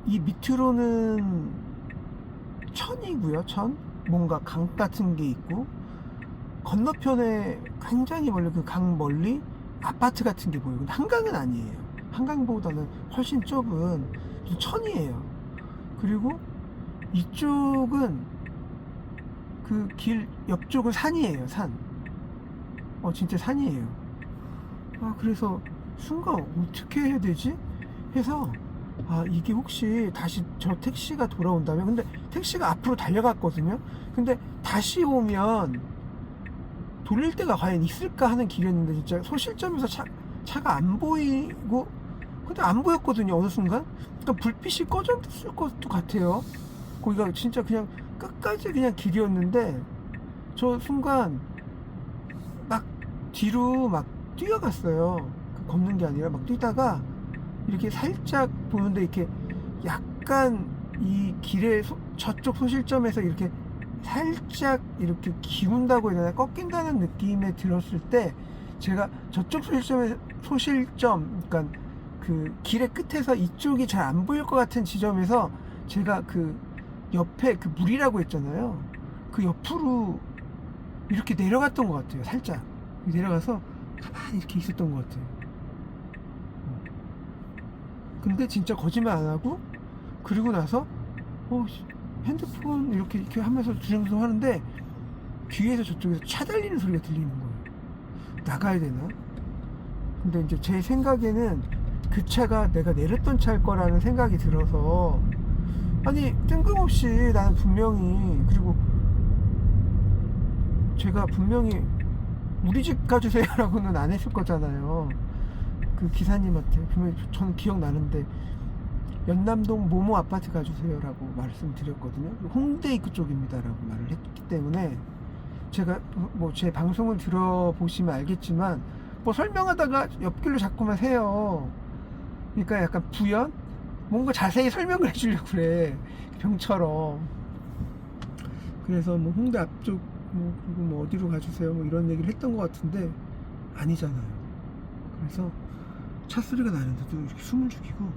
이 밑으로는 천이고요. 뭔가 강 같은 게 있고 건너편에 굉장히 멀리 그 강 멀리 아파트 같은 게 보여요. 근데 한강은 아니에요. 한강보다는 훨씬 좁은 천이에요. 그리고 이쪽은 그 길 옆쪽은 산이에요. 산. 진짜 산이에요. 그래서 순간 어떻게 해야 되지? 해서 이게 혹시 다시 저 택시가 돌아온다면, 근데 택시가 앞으로 달려갔거든요. 근데 다시 오면 돌릴 데가 과연 있을까 하는 길이었는데 진짜 소실점에서 차가 안 보이고, 근데 안 보였거든요. 어느 순간 그러니까 불빛이 꺼졌을 것도 같아요. 거기가 진짜 그냥 끝까지 그냥 길이었는데 저 순간 막 뒤로 막 뛰어갔어요. 걷는 게 아니라 막 뛰다가 이렇게 살짝 보는데 이렇게 약간 이 길의 저쪽 소실점에서 이렇게 살짝 이렇게 기운다고 해야 되나, 꺾인다는 느낌에 들었을 때 제가 저쪽 소실점, 그러니까 그 길의 끝에서 이쪽이 잘 안 보일 것 같은 지점에서 제가 그 옆에 그 물이라고 했잖아요. 그 옆으로 이렇게 내려갔던 것 같아요. 살짝 내려가서 가만히 이렇게 있었던 것 같아요. 근데 진짜 거짓말 안 하고, 그리고 나서 핸드폰 이렇게 하면서 두정두정 하는데 뒤에서 저쪽에서 차 달리는 소리가 들리는 거예요. 나가야 되나? 근데 이제 제 생각에는 그 차가 내가 내렸던 차일 거라는 생각이 들어서, 아니 뜬금없이 나는 분명히, 그리고 제가 분명히 우리 집 가주세요 라고는 안 했을 거잖아요. 그 기사님한테 분명히 저는 기억나는데 연남동 모모 아파트 가주세요 라고 말씀드렸거든요. 홍대 입구 쪽입니다 라고 말을 했기 때문에, 제가 뭐 제 방송을 들어보시면 알겠지만 뭐 설명하다가 옆길로 자꾸만 세요. 그러니까 약간 부연? 뭔가 자세히 설명을 해주려고 그래, 병처럼. 그래서 뭐 홍대 앞쪽 그리고 뭐 어디로 가주세요 뭐 이런 얘기를 했던 것 같은데 아니잖아요. 그래서 차 소리가 나는데도 이렇게 숨을 죽이고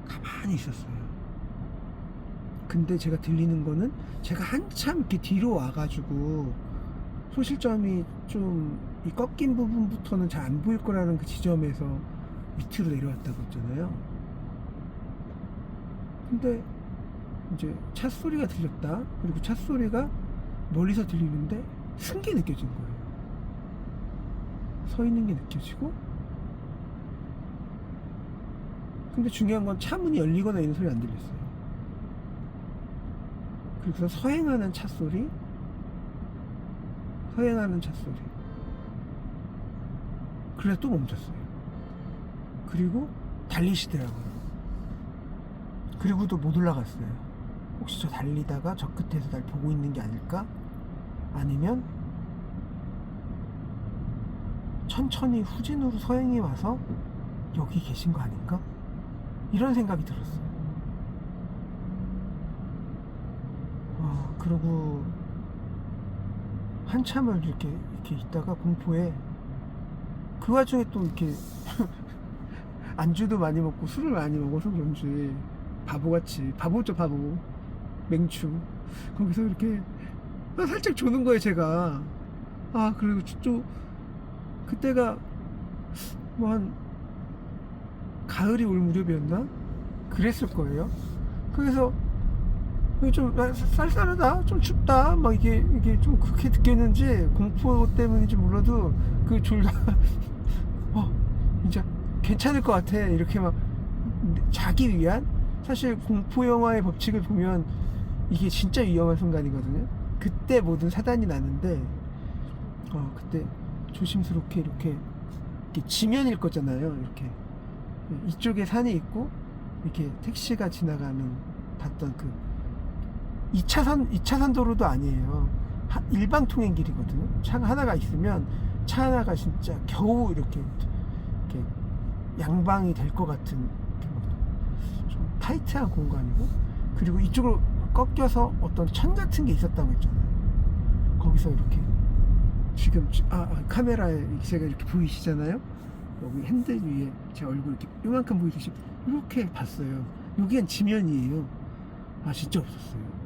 가만히 있었어요. 근데 제가 들리는 거는 제가 한참 이렇게 뒤로 와가지고 소실점이 좀 이 꺾인 부분부터는 잘 안 보일 거라는 그 지점에서 밑으로 내려왔다고 했잖아요. 근데 이제 차 소리가 들렸다. 그리고 차 소리가 멀리서 들리는데 쓴 게 느껴진 거예요. 서 있는 게 느껴지고, 근데 중요한 건 차 문이 열리거나 이런 소리 안 들렸어요. 그래서 서행하는 차 소리, 그래서 또 멈췄어요. 그리고 달리시더라고요. 그리고도 못 올라갔어요. 혹시 저 달리다가 저 끝에서 날 보고 있는 게 아닐까? 아니면 천천히 후진으로 서행해 와서 여기 계신 거 아닌가? 이런 생각이 들었어요. 그러고 한참을 이렇게 있다가 공포에, 그 와중에 또 이렇게 안주도 많이 먹고 술을 많이 먹어서 그런지 바보같이, 바보죠 바보, 맹추, 거기서 이렇게 살짝 조는 거예요 제가. 그리고 또 그때가 뭐 한 가을이 올 무렵이었나? 그랬을 거예요. 그래서 좀 쌀쌀하다, 좀 춥다, 막 이게 좀 그렇게 느꼈는지, 공포 때문인지 몰라도 그 졸다 이제 괜찮을 것 같아 이렇게 막 자기 위한, 사실 공포 영화의 법칙을 보면 이게 진짜 위험한 순간이거든요. 그때 모든 사단이 나는데 그때 조심스럽게 이렇게 지면일 거잖아요. 이렇게 이쪽에 산이 있고 이렇게 택시가 지나가는 봤던 그 2차선 도로도 아니에요. 일방 통행 길이거든요. 차가 하나가 있으면 차 하나가 진짜 겨우 이렇게 양방이 될 것 같은 좀 타이트한 공간이고, 그리고 이쪽으로 꺾여서 어떤 천 같은 게 있었다고 했잖아요. 거기서 이렇게 지금 카메라에 제가 이렇게 보이시잖아요. 여기 핸들 위에 제 얼굴 이렇게 요만큼 보이듯이 이렇게 봤어요. 여기엔 지면이에요. 진짜 없었어요.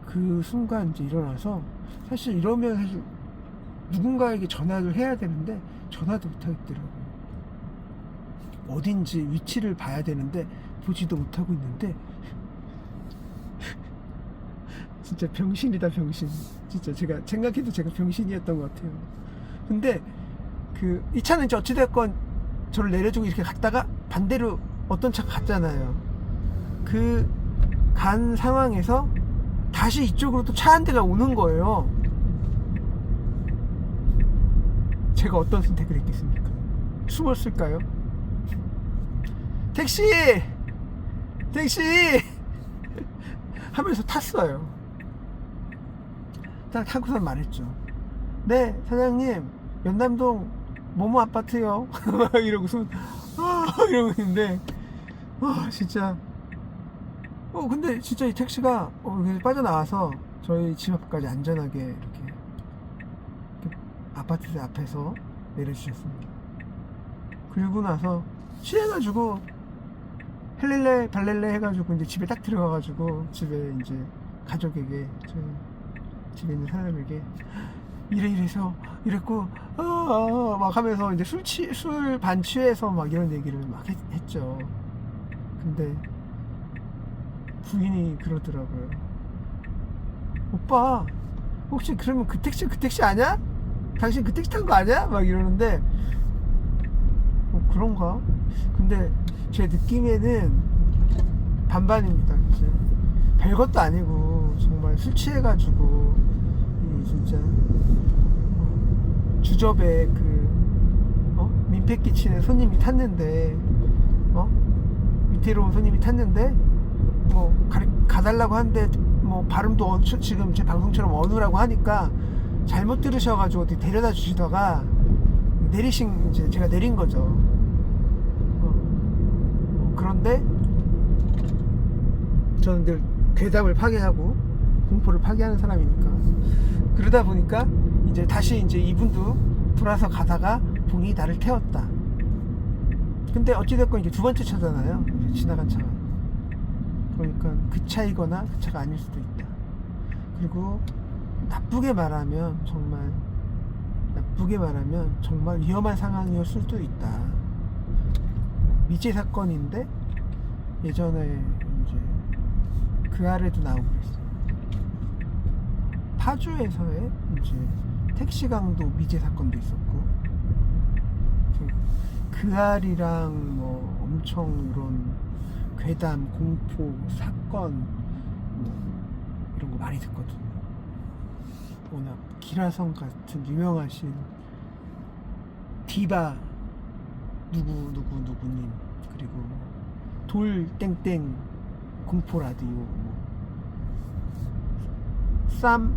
그 순간 이제 일어나서, 사실 이러면 사실 누군가에게 전화를 해야 되는데 전화도 못 하겠더라고요. 어딘지 위치를 봐야 되는데 보지도 못하고 있는데 진짜 병신이다 병신. 진짜 제가 생각해도 제가 병신이었던 것 같아요. 근데 이 차는 이제 어찌됐건 저를 내려주고 이렇게 갔다가 반대로 어떤 차가 갔잖아요. 그 간 상황에서 다시 이쪽으로 또 차 한 대가 오는 거예요. 제가 어떤 선택을 했겠습니까? 숨었을까요? 택시 하면서 탔어요. 딱 하고선 말했죠. 네, 사장님, 연남동 뭐뭐 아파트요. 막 이러고서, 이러고 있는데, 진짜. 근데 진짜 이 택시가, 여기 빠져나와서 저희 집 앞까지 안전하게 이렇게 아파트 앞에서 내려주셨습니다. 그리고 나서 취해가지고, 헬렐레, 발렐레 해가지고 이제 집에 딱 들어가가지고, 집에 이제 가족에게, 저희 집에 있는 사람에게, 이래서 이랬고 막 하면서 이제 술 반취해서 막 이런 얘기를 막 했죠. 근데 부인이 그러더라고요. 오빠 혹시 그러면 그 택시 아냐? 당신 그 택시 탄 거 아냐? 막 이러는데 그런가? 근데 제 느낌에는 반반입니다. 이제 별것도 아니고 정말 술 취해가지고 진짜 주접에 민폐 끼치는 손님이 탔는데 위태로운 손님이 탔는데 가달라고 하는데 발음도 지금 제 방송처럼 어느라고 하니까 잘못 들으셔가지고 어디 데려다 주시다가 이제 제가 내린 거죠. 그런데 저는 늘 괴담을 파괴하고 공포를 파괴하는 사람이니까 그러다 보니까 이제 다시 이제 이분도 돌아서 가다가 본인이 나를 태웠다. 근데 어찌됐건 이게 두 번째 차잖아요. 지나간 차가. 그러니까 그 차이거나 그 차가 아닐 수도 있다. 그리고 나쁘게 말하면 정말 위험한 상황이었을 수도 있다. 미제 사건인데 예전에 이제 그 아래도 나오고 있어요. 파주에서의 이제 택시 강도 미제 사건도 있었고, 그 알이랑 엄청 이런 괴담, 공포, 사건 이런 거 많이 듣거든요. 워낙 기라성 같은 유명하신 디바 누구님, 그리고 돌 땡땡 공포 라디오, 쌈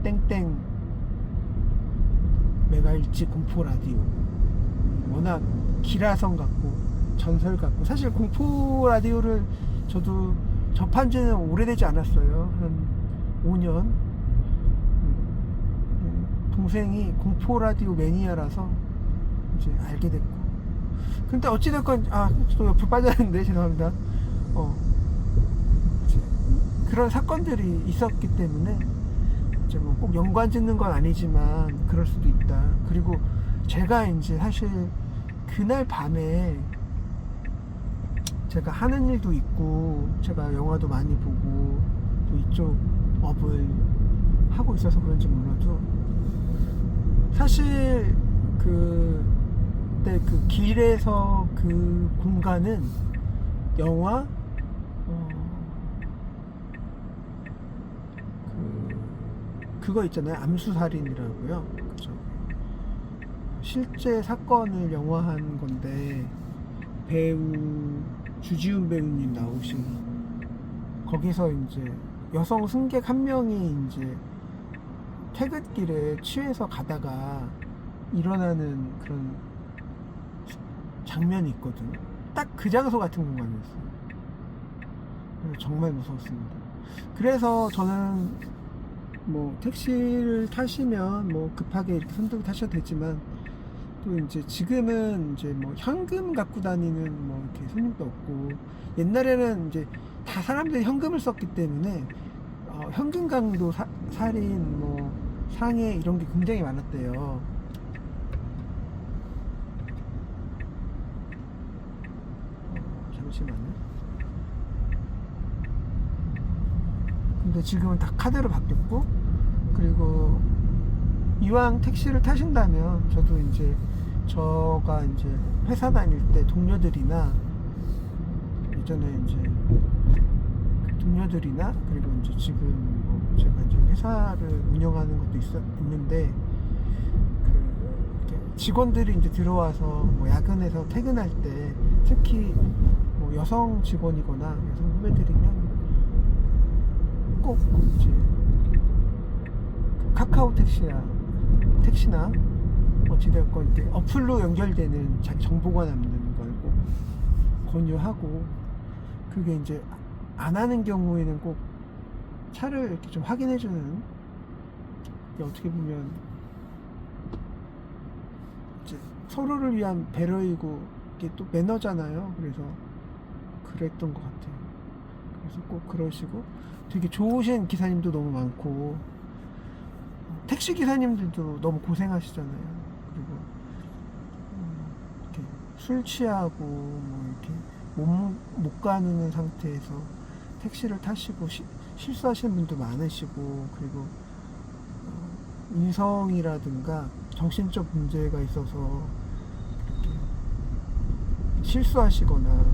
땡땡 메가일지 공포 라디오, 워낙 기라성 같고 전설 같고. 사실 공포 라디오를 저도 접한 지는 오래되지 않았어요. 한 5년. 동생이 공포 라디오 매니아라서 이제 알게 됐고. 근데 어찌됐건 또 옆으로 빠졌는데 죄송합니다. 그런 사건들이 있었기 때문에 이제 꼭 연관 짓는 건 아니지만 그럴 수도 있다. 그리고 제가 이제 사실 그날 밤에 제가 하는 일도 있고 제가 영화도 많이 보고 또 이쪽 업을 하고 있어서 그런지 몰라도 사실 그때 그 길에서 그 공간은 영화 그거 있잖아요. 암수살인이라고요. 그죠? 실제 사건을 영화한 건데 배우 주지훈 배우님 나오신 거기서 이제 여성 승객 한 명이 이제 퇴근길에 취해서 가다가 일어나는 그런 장면이 있거든요. 딱 그 장소 같은 공간이었어요. 정말 무서웠습니다. 그래서 저는 택시를 타시면 급하게 이렇게 손들고 타셔도 되지만 또 이제 지금은 이제 현금 갖고 다니는 이렇게 손님도 없고, 옛날에는 이제 다 사람들이 현금을 썼기 때문에 현금 강도 살인 상해 이런 게 굉장히 많았대요. 잠시만요. 근데 지금은 다 카드로 바뀌었고, 그리고 이왕 택시를 타신다면 저도 이제 저가 이제 회사 다닐 때 동료들이나 예전에 이제 동료들이나 그리고 이제 지금 제가 이제 회사를 운영하는 것도 있는데 이렇게 직원들이 이제 들어와서 야근해서 퇴근할 때 특히 여성 직원이거나 여성 후배들이면 꼭 이제 카카오 택시나 어찌되었건 이제 어플로 연결되는 자기 정보가 남는 걸 꼭 권유하고, 그게 이제 안 하는 경우에는 꼭 차를 이렇게 좀 확인해주는, 어떻게 보면 이제 서로를 위한 배려이고 이게 또 매너잖아요. 그래서 그랬던 것 같아요. 그래서 꼭 그러시고, 되게 좋으신 기사님도 너무 많고, 택시 기사님들도 너무 고생하시잖아요. 그리고 이렇게 술 취하고 뭐 이렇게 못 가는 상태에서 택시를 타시고 실수하시는 분도 많으시고, 그리고 인성이라든가 정신적 문제가 있어서 이렇게 실수하시거나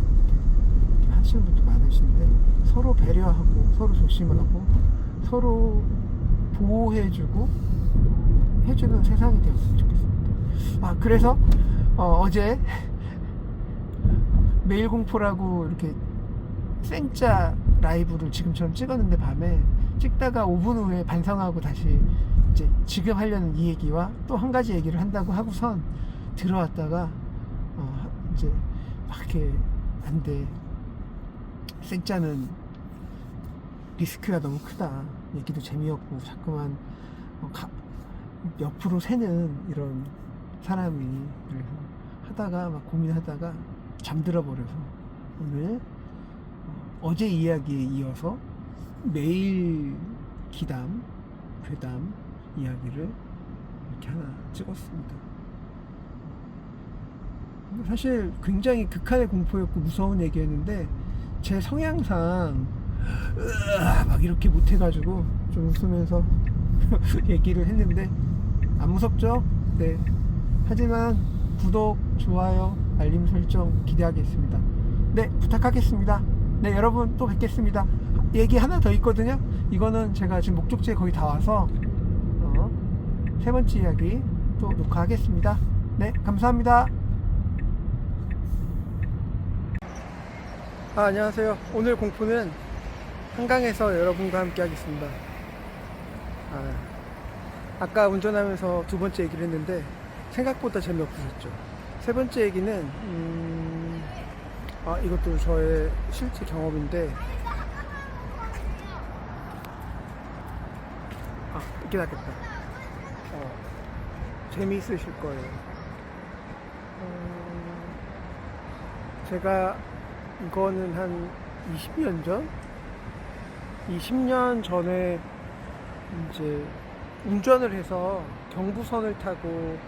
이렇게 하시는 분도 많으신데, 서로 배려하고 서로 조심하고 서로 보호해주고 해주는 세상이 되었으면 좋겠습니다. 그래서 어제 매일공포라고 이렇게 생짜 라이브를 지금처럼 찍었는데, 밤에 찍다가 5분 후에 반성하고 다시 이제 지금 하려는 이 얘기와 또 한 가지 얘기를 한다고 하고선 들어왔다가 이제 막 이렇게 안 돼, 생짜는 리스크가 너무 크다, 얘기도 재미없고 자꾸만 옆으로 새는 이런 사람이, 그래서 하다가 막 고민하다가 잠들어 버려서 오늘 어제 이야기에 이어서 매일 기담, 괴담 이야기를 이렇게 하나 찍었습니다. 사실 굉장히 극한의 공포였고 무서운 얘기였는데, 제 성향상 막 이렇게 못해가지고 좀 웃으면서 얘기를 했는데, 안 무섭죠? 네. 하지만 구독, 좋아요, 알림 설정 기대하겠습니다. 네, 부탁하겠습니다. 네, 여러분 또 뵙겠습니다. 얘기 하나 더 있거든요. 이거는 제가 지금 목적지에 거의 다 와서 세 번째 이야기 또 녹화하겠습니다. 네, 감사합니다. 안녕하세요. 오늘 공포는 한강에서 여러분과 함께 하겠습니다. 아까 운전하면서 두 번째 얘기를 했는데 생각보다 재미없으셨죠? 세 번째 얘기는 이것도 저의 실제 경험인데, 이렇게 낫겠다. 재미있으실 거예요. 제가 이거는 한 20년 전? 20년 전에 이제 운전을 해서 경부선을 타고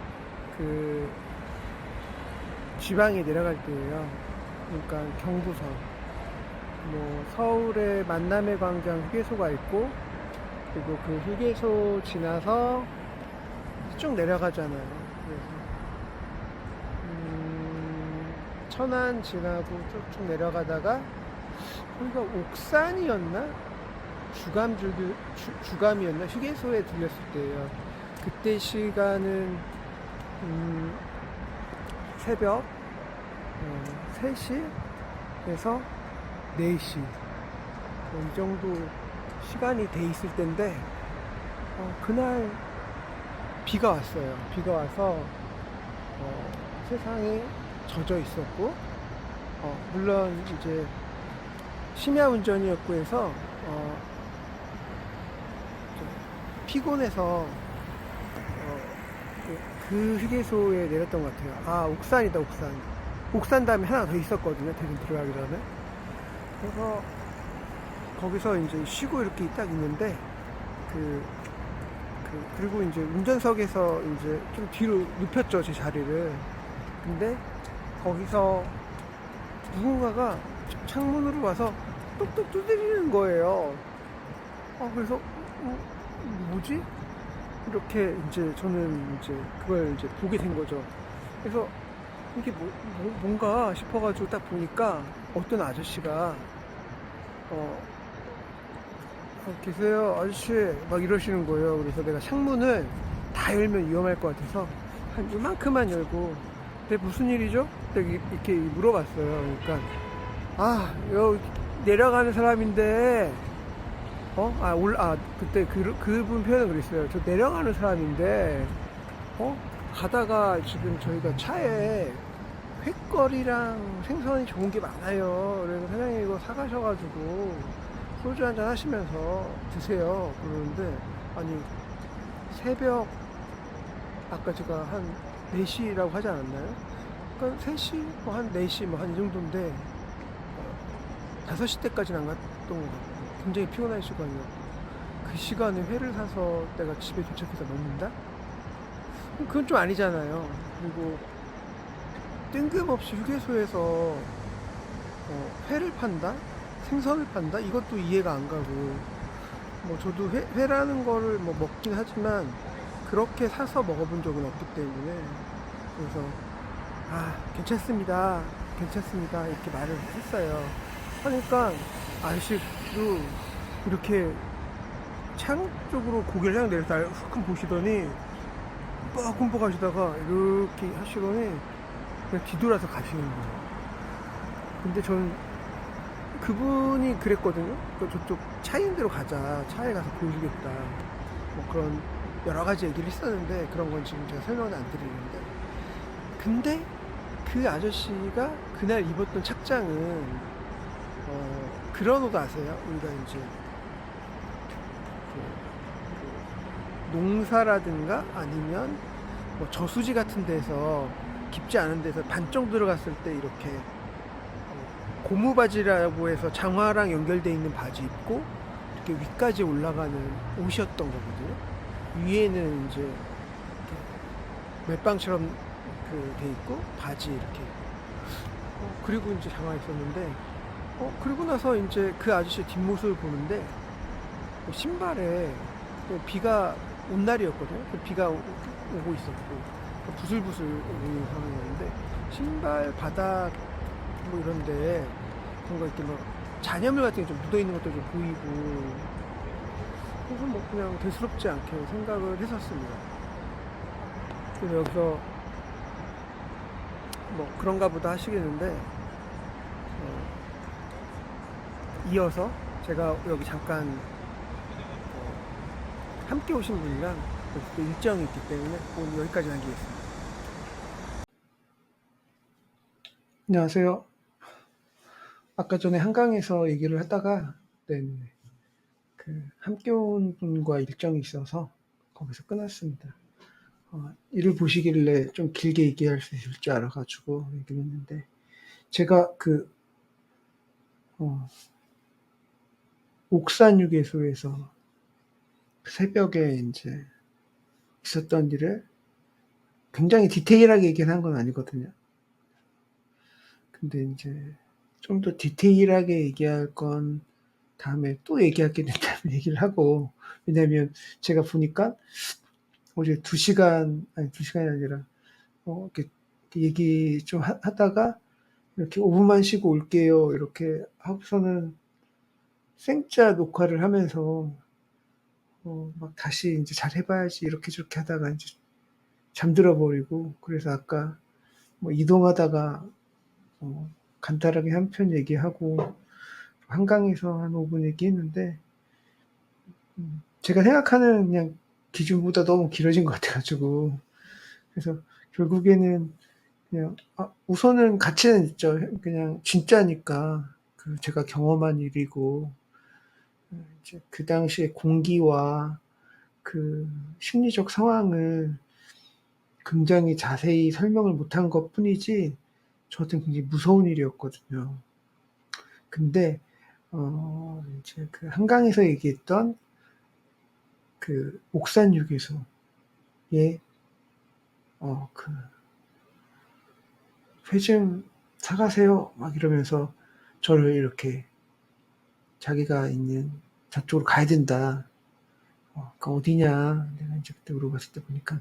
그 지방에 내려갈 때예요. 그러니까 경부선, 뭐 서울에 만남의 광장 휴게소가 있고, 그리고 그 휴게소 지나서 쭉 내려가잖아요. 그래서 천안 지나고 쭉쭉 내려가다가 거기가 옥산이었나? 주감이었나? 휴게소에 들렸을 때예요. 그때 시간은 새벽 3시에서 4시 이 정도 시간이 돼 있을 때인데, 그날 비가 왔어요. 비가 와서 세상이 젖어 있었고, 물론 이제 심야 운전이었고 해서 피곤해서 그 휴게소에 내렸던 것 같아요. 옥산이다, 옥산. 옥산 다음에 하나 더 있었거든요, 대전 들어가기 전에. 그래서 거기서 이제 쉬고 이렇게 딱 있는데, 그리고 이제 운전석에서 이제 좀 뒤로 눕혔죠, 제 자리를. 근데 거기서 누군가가 창문으로 와서 똑똑 두드리는 거예요. 그래서 뭐지? 이렇게 이제 저는 이제 그걸 이제 보게 된 거죠. 그래서 이게 뭔가 싶어가지고 딱 보니까 어떤 아저씨가 계세요 아저씨 막 이러시는 거예요. 그래서 내가 창문을 다 열면 위험할 것 같아서 한 이만큼만 열고, 근데 무슨 일이죠? 이렇게 물어봤어요. 그러니까 여기 내려가는 사람인데 그때 그분 표현은 그랬어요. 저 내려가는 사람인데, 가다가 지금 저희가 차에 횟거리랑 생선이 좋은 게 많아요. 그래서 사장님 이거 사가셔가지고 소주 한잔 하시면서 드세요. 그러는데, 아니, 새벽, 아까 제가 한 4시라고 하지 않았나요? 그러니까 3시, 한 4시, 한 이 정도인데, 5시 때까지는 안 갔던 것 같고, 굉장히 피곤한 시간이었고, 그 시간에 회를 사서 내가 집에 도착해서 먹는다? 그건 좀 아니잖아요. 그리고 뜬금없이 휴게소에서 회를 판다? 생선을 판다? 이것도 이해가 안 가고, 뭐 저도 회라는 거를 뭐 먹긴 하지만 그렇게 사서 먹어본 적은 없기 때문에, 그래서 괜찮습니다, 괜찮습니다 이렇게 말을 했어요. 하니까 아저씨도 이렇게 창 쪽으로 고개를 향 내려서 훅 보시더니 흠뻑 하시다가 이렇게 하시더니 그냥 뒤돌아서 가시는 거예요. 근데 저는 그분이 그랬거든요. 저쪽 차인 대로 가자, 차에 가서 보여주겠다, 뭐 그런 여러 가지 얘기를 했었는데, 그런 건 지금 제가 설명을 안 드리는데, 근데 그 아저씨가 그날 입었던 착장은 그런 옷 아세요? 우리가 이제 농사라든가 아니면 뭐 저수지 같은 데서, 깊지 않은 데서 반쪽 들어갔을 때 이렇게 고무 바지라고 해서 장화랑 연결되어 있는 바지 입고 이렇게 위까지 올라가는 옷이었던 거거든요. 위에는 이제 멜빵처럼 돼 있고 바지 이렇게, 그리고 이제 장화 있었는데, 그리고 나서 이제 그 아저씨 뒷모습을 보는데 신발에, 비가 온 날이었거든요. 비가 오고 있었고 부슬부슬 오는 상황이었는데, 신발 바닥 뭐 이런데 뭔가 이렇게 막 잔여물 같은 게 좀 묻어 있는 것도 좀 보이고, 그래서 뭐 그냥 대수롭지 않게 생각을 했었습니다. 그래서 여기서 뭐 그런가 보다 하시겠는데, 이어서 제가 여기 잠깐 함께 오신 분이랑 또 일정이 있기 때문에 오늘 여기까지 남기겠습니다. 안녕하세요. 아까 전에 한강에서 얘기를 하다가, 네, 함께 온 분과 일정이 있어서 거기서 끊었습니다. 이를 보시길래 좀 길게 얘기할 수 있을 줄 알아가지고 얘기를 했는데, 제가 옥산유계소에서 새벽에 이제 있었던 일을 굉장히 디테일하게 얘기를 한 건 아니거든요. 근데 이제 좀 더 디테일하게 얘기할 건 다음에 또 얘기하게 된다면 얘기를 하고, 왜냐면 제가 보니까 어제 2시간이 아니라, 이렇게 얘기 좀 하다가 이렇게 5분만 쉬고 올게요, 이렇게 하고서는 생짜 녹화를 하면서, 막 다시 이제 잘 해봐야지 이렇게 저렇게 하다가 이제 잠들어 버리고, 그래서 아까 뭐 이동하다가 간단하게 한 편 얘기하고 한강에서 한 5분 얘기했는데, 제가 생각하는 그냥 기준보다 너무 길어진 것 같아가지고, 그래서 결국에는 그냥 우선은 가치는 있죠. 그냥 진짜니까 제가 경험한 일이고, 이제 그 당시의 공기와 그 심리적 상황을 굉장히 자세히 설명을 못한 것 뿐이지, 저한테는 굉장히 무서운 일이었거든요. 근데 이제 그 한강에서 얘기했던 그 옥산 유괴소에 그 회 좀 사가세요 막 이러면서 저를 이렇게, 자기가 있는 저쪽으로 가야 된다. 그 어디냐? 내가 이제 그때 물어봤을 때 보니까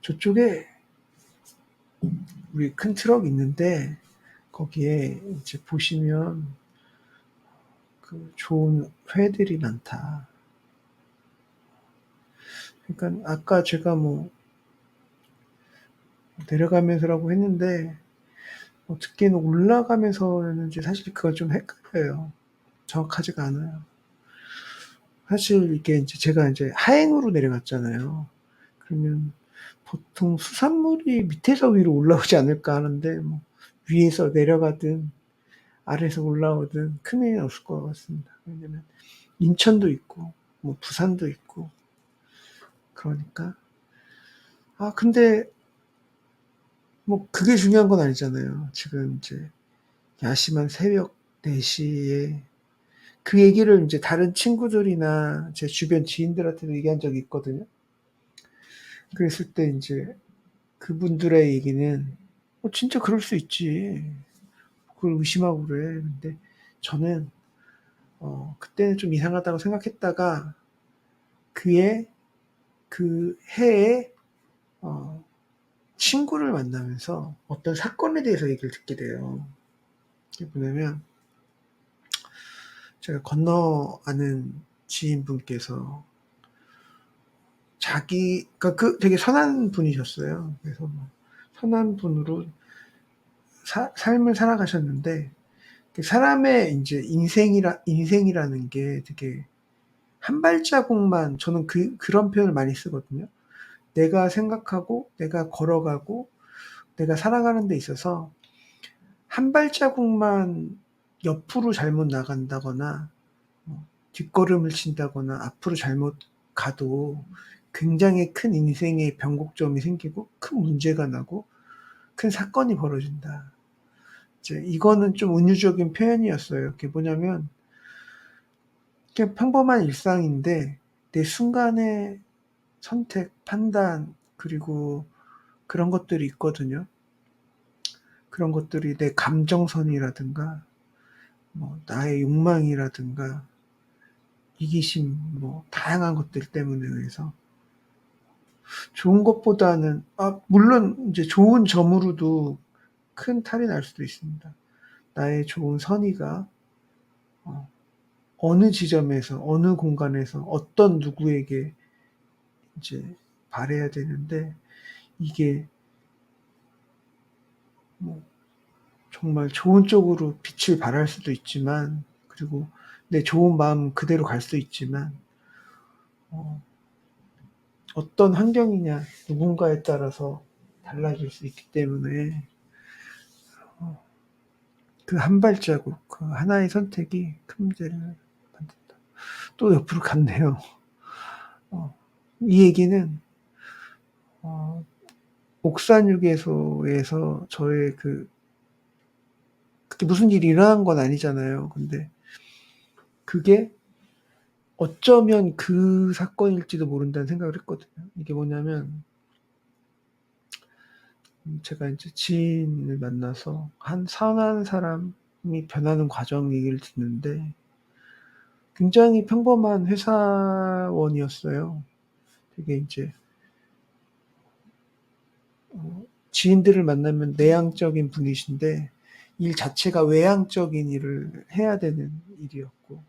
저쪽에 우리 큰 트럭 있는데 거기에 이제 보시면 그 좋은 회들이 많다. 그러니까 아까 제가 뭐 내려가면서라고 했는데, 듣기에는 올라가면서였는지 사실 그건 좀 헷갈려요. 정확하지가 않아요. 사실 이게 인제 제가 인제 하행으로 내려갔잖아요. 그러면 보통 수산물이 밑에서 위로 올라오지 않을까 하는데 뭐 위에서 내려가든 아래에서 올라오든 큰 의미는 없을 것 같습니다. 왜냐면 인천도 있고 뭐 부산도 있고 그러니까. 근데 뭐 그게 중요한 건 아니잖아요. 지금 인제 야심한 새벽 4 시에 그 얘기를 인제 다른 친구들이나 제 주변 지인들한테도 얘기한 적이 있거든요. 그랬을 때 인제 그분들의 얘기는 진짜 그럴 수 있지. 그걸 의심하고 그래." 근데 저는 그때는 좀 이상하다고 생각했다가 그해 그 해에 어 친구를 만나면서 어떤 사건에 대해서 얘기를 듣게 돼요. 그게 뭐냐면 제가 건너 아는 지인분께서 그러니까 되게 선한 분이셨어요. 그래서 뭐 선한 분으로 삶을 살아가셨는데 사람의 인제 인생이라는 게 되게 한 발자국만 저는 그런 표현을 많이 쓰거든요. 내가 생각하고 내가 걸어가고 내가 살아가는 데 있어서 한 발자국만 옆으로 잘못 나간다거나 뒷걸음을 친다거나 앞으로 잘못 가도 굉장히 큰 인생의 변곡점이 생기고 큰 문제가 나고 큰 사건이 벌어진다. 이제 이거는 좀 은유적인 표현이었어요. 그게 뭐냐면 그냥 평범한 일상인데 내 순간의 선택, 판단 그리고 그런 것들이 있거든요. 그런 것들이 내 감정선이라든가 뭐 나의 욕망이라든가 이기심 뭐 다양한 것들 때문에 의해서 좋은 것보다는 물론 인제 좋은 점으로도 큰 탈이 날 수도 있습니다. 나의 좋은 선의가 어 어느 지점에서 어느 공간에서 어떤 누구에게 이제 발해야 되는데 이게 뭐 정말 좋은 쪽으로 빛을 발할 수도 있지만 그리고 내 좋은 마음 그대로 갈 수 있지만 어 어떤 환경이냐 누군가에 따라서 달라질 수 있기 때문에 그 한 발자국 그 하나의 선택이 큰 문제를 만든다. 또 옆으로 갔네요. 어 이 얘기는 어 옥산유괴소에서 저의 그게 무슨 일이 일어난 건 아니잖아요. 근데 그게 어쩌면 그 사건일지도 모른다는 생각을 했거든요. 이게 뭐냐면 제가 인제 지인을 만나서 한 선한 사람이 변하는 과정 얘기를 듣는데 굉장히 평범한 회사원이었어요. 되게 인제 지인들을 만나면 내향적인 분이신데 일 자체가 외향적인 일을 해야 되는 일이었고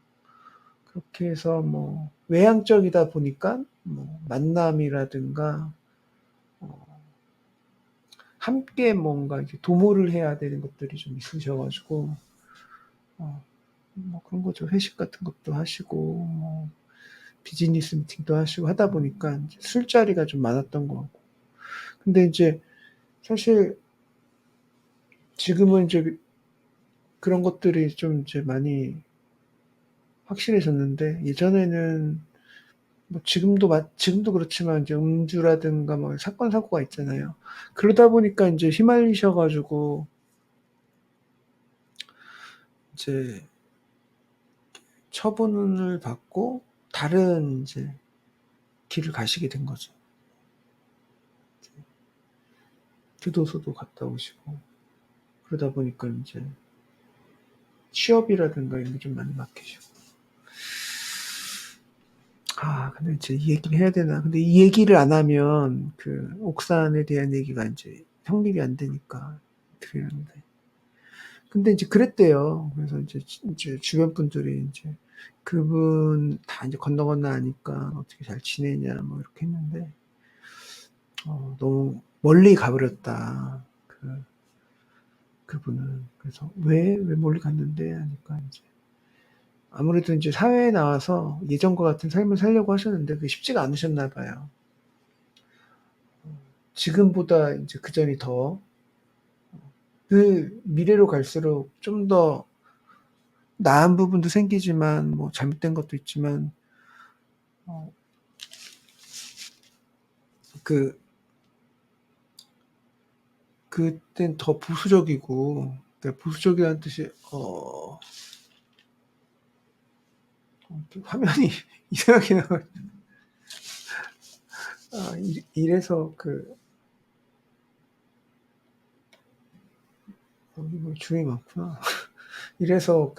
그렇게 해서 뭐 외향적이다 보니까 뭐 만남이라든가 어 함께 뭔가 이렇게 도모를 해야 되는 것들이 좀 있으셔 가지고 어 뭐 그런 거죠. 회식 같은 것도 하시고 뭐 비즈니스 미팅도 하시고 하다 보니까 인제 술자리가 좀 많았던 것 같고. 근데 인제 사실 지금은 인제 그런 것들이 좀 이제 많이 확실해졌는데 예전에는 뭐 지금도 그렇지만 인제 음주라든가 뭐 사건 사고가 있잖아요. 그러다 보니까 인제 휘말리셔 가지고 이제 처분을 받고 다른 인제 길을 가시게 된 거죠. 교도소도 갔다 오시고 그러다 보니까 인제 취업이라든가 이런 게 좀 많이 막히시고. 근데 이제 이 얘기를 해야 되나? 근데 이 얘기를 안 하면 그 옥산에 대한 얘기가 인제 성립이 안 되니까 드리는데. 근데 인제 그랬대요. 그래서 인제 주변 분들이 인제 "그분 다 인제 건너 아니까 어떻게 잘 지내냐." 뭐 이렇게 했는데 "너무 멀리 가 버렸다." 그분은. 그래서 "왜? 왜 멀리 갔는데?" 하니까 인제 아무래도 인제 사회에 나와서 예전과 같은 삶을 살려고 하셨는데 그게 쉽지가 않으셨나 봐요. 지금보다 인제 그전이 더 그 미래로 갈수록 좀 더 나은 부분도 생기지만 뭐 잘못된 것도 있지만 어 그 그땐 더 보수적이고, 그러니까 보수적이라는 뜻이 화면이 이상하게 나와. 이래서 여기 뭐 주름이 많구나. 이래서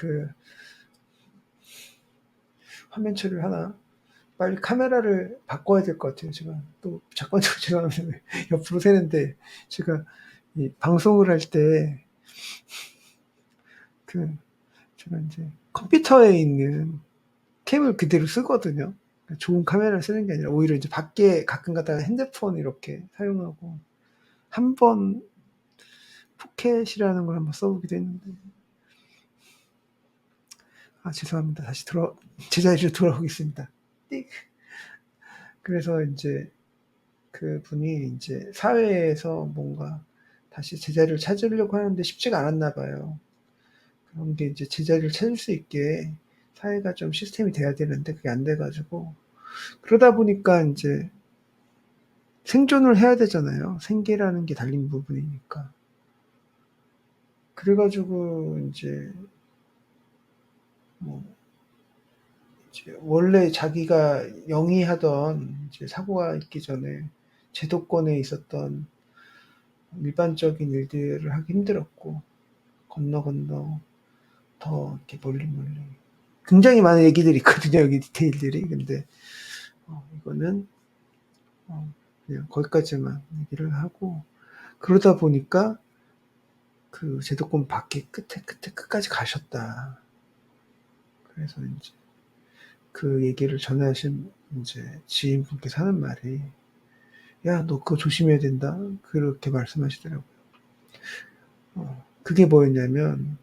화면 처리를 하나 빨리 카메라를 바꿔야 될 것 같아요. 제가 또 작가님처럼 죄송합니다. 옆으로 새는데 제가 이 방송을 할 때 그 제가 인제 컴퓨터에 있는 캠을 그대로 쓰거든요. 그러니까 좋은 카메라를 쓰는 게 아니라 오히려 이제 밖에 가끔 가다가 핸드폰 이렇게 사용하고, 한 번 포켓이라는 걸 한번 써 보기도 했는데 죄송합니다. 다시 제 자리로 돌아오겠습니다. 띡. 그래서 인제 그분이 인제 사회에서 뭔가 다시 제자리를 찾으려고 하는데 쉽지가 않았나 봐요. 그런 게 이제 제자리를 찾을 수 있게 사회가 좀 시스템이 돼야 되는데 그게 안 돼 가지고, 그러다 보니까 인제 생존을 해야 되잖아요. 생계라는 게 달린 부분이니까. 그래 가지고 인제 뭐 이제 원래 자기가 영위하던 이제 사고가 있기 전에 제도권에 있었던 일반적인 일들을 하기 힘들었고, 건너 더 이렇게 멀리 굉장히 많은 얘기들이 있거든요, 여기 디테일들이. 근데 이거는 그냥 거기까지만 얘기를 하고, 그러다 보니까 그 제도권 밖에 끝까지 가셨다. 그래서 인제 그 얘기를 전하신 인제 지인분께서 하는 말이 "야 너 그거 조심해야 된다." 그렇게 말씀하시더라고요. 그게 뭐였냐면,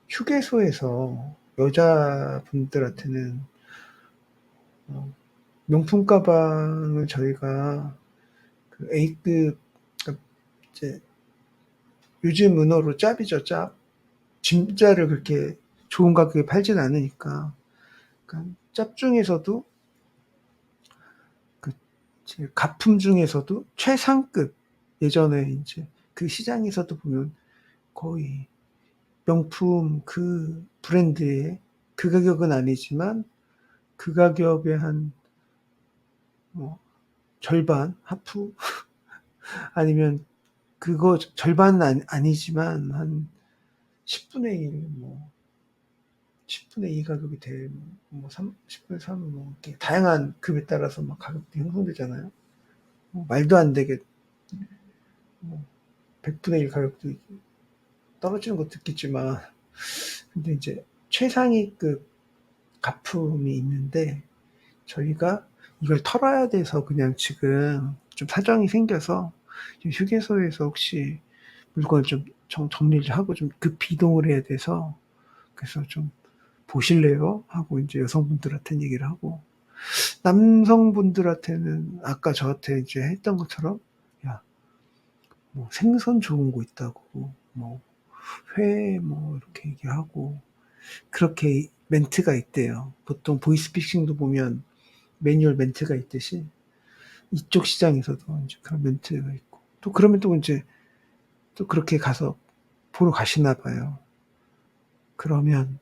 휴게소에서 여자분들한테는 어 명품 가방을 저희가 A급, 그러니까 이제 요즘 은어로 짭이죠, 짭. 진짜를 그렇게 좋은 가격에 팔지는 않으니까. 그러니까 짭 중에서도 그 이제 가품 중에서도 최상급, 예전에 인제 그 시장에서도 보면 거의 명품 그 브랜드의 그 가격은 아니지만 그 가격의 한 뭐 절반, 하프 아니면 그거 절반은 아니지만 한 10분의 1, 뭐 10분의 2 가격이 될, 뭐 10분의 3, 뭐 이렇게 다양한 급에 따라서 막 가격도 형성되잖아요. 뭐 말도 안 되게 뭐 100분의 1 가격도 떨어지는 것도 있겠지만, 근데 인제 최상위급 가품이 있는데 저희가 이걸 털어야 돼서 그냥 지금 좀 사정이 생겨서 지금 휴게소에서 혹시 물건을 좀 정리를 하고 좀 급히 이동을 해야 돼서 그래서 좀 보실래요? 하고 인제 여성분들한테는 얘기를 하고, 남성분들한테는 아까 저한테 이제 했던 것처럼 "야 뭐 생선 좋은 거 있다고, 뭐 회 뭐." 이렇게 얘기하고, 그렇게 멘트가 있대요. 보통 보이스피싱도 보면 매뉴얼 멘트가 있듯이 이쪽 시장에서도 인제 그런 멘트가 있고, 또 그러면 또 인제 또 그렇게 가서 보러 가시나 봐요. 그러면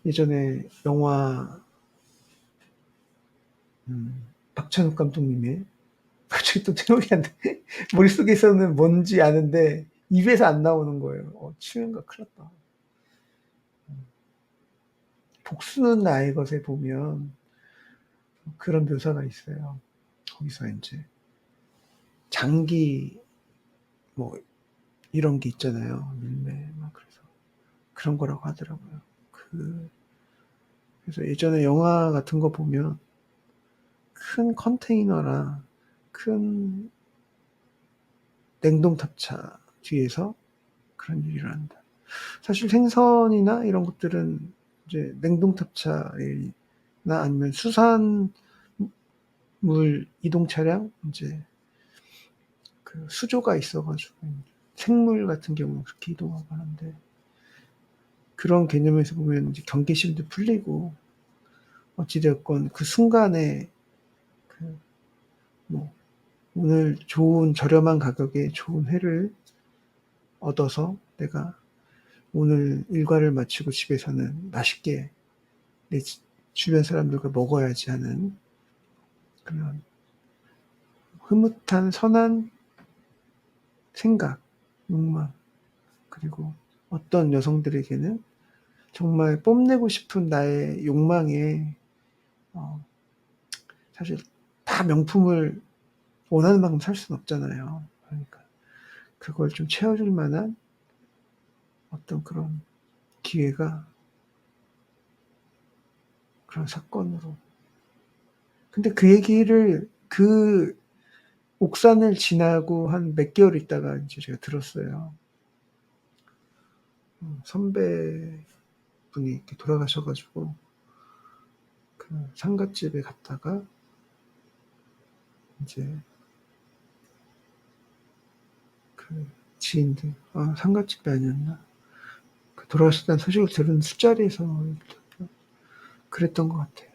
예전에 영화 박찬욱 감독님의 갑자기 또 제목이 안 나, 머릿속에서는 뭔지 아는데 입에서 안 나오는 거예요. 치매인가 큰일 났다. 복수는 나의 것에 보면 그런 묘사가 있어요. 거기서 인제 장기 뭐 이런 게 있잖아요. 밀매 막, 그래서 그런 거라고 하더라고요. 그 그래서 예전에 영화 같은 거 보면 큰 컨테이너나 큰 냉동탑차 뒤에서 그런 일을 한다. 사실 생선이나 이런 것들은 이제 냉동탑차나 아니면 수산물 이동 차량 인제 그 수조가 있어 가지고 생물 같은 경우는 그렇게 이동하고 하는데 그런 개념에서 보면 이제 경계심도 풀리고 어찌 되었건 그 순간에 그 뭐 오늘 좋은 저렴한 가격에 좋은 회를 얻어서 내가 오늘 일과를 마치고 집에서는 맛있게 내 주변 사람들과 먹어야지 하는 그런 흐뭇한 선한 생각, 욕망, 그리고 어떤 여성들에게는 정말 뽐내고 싶은 나의 욕망에 어 사실 다 명품을 원하는 만큼 살 수는 없잖아요. 그러니까 그걸 좀 채워줄 만한 어떤 그런 기회가 그런 사건으로. 근데 그 얘기를 그 옥산을 지나고 한 몇 개월 있다가 인제 제가 들었어요. 선배분이 이렇게 돌아가셔 가지고 그 상갓집에 갔다가 인제 그 지인들 상갓집이 아니었나? 그 돌아가셨다는 소식을 들은 술자리에서 그랬던 것 같아요.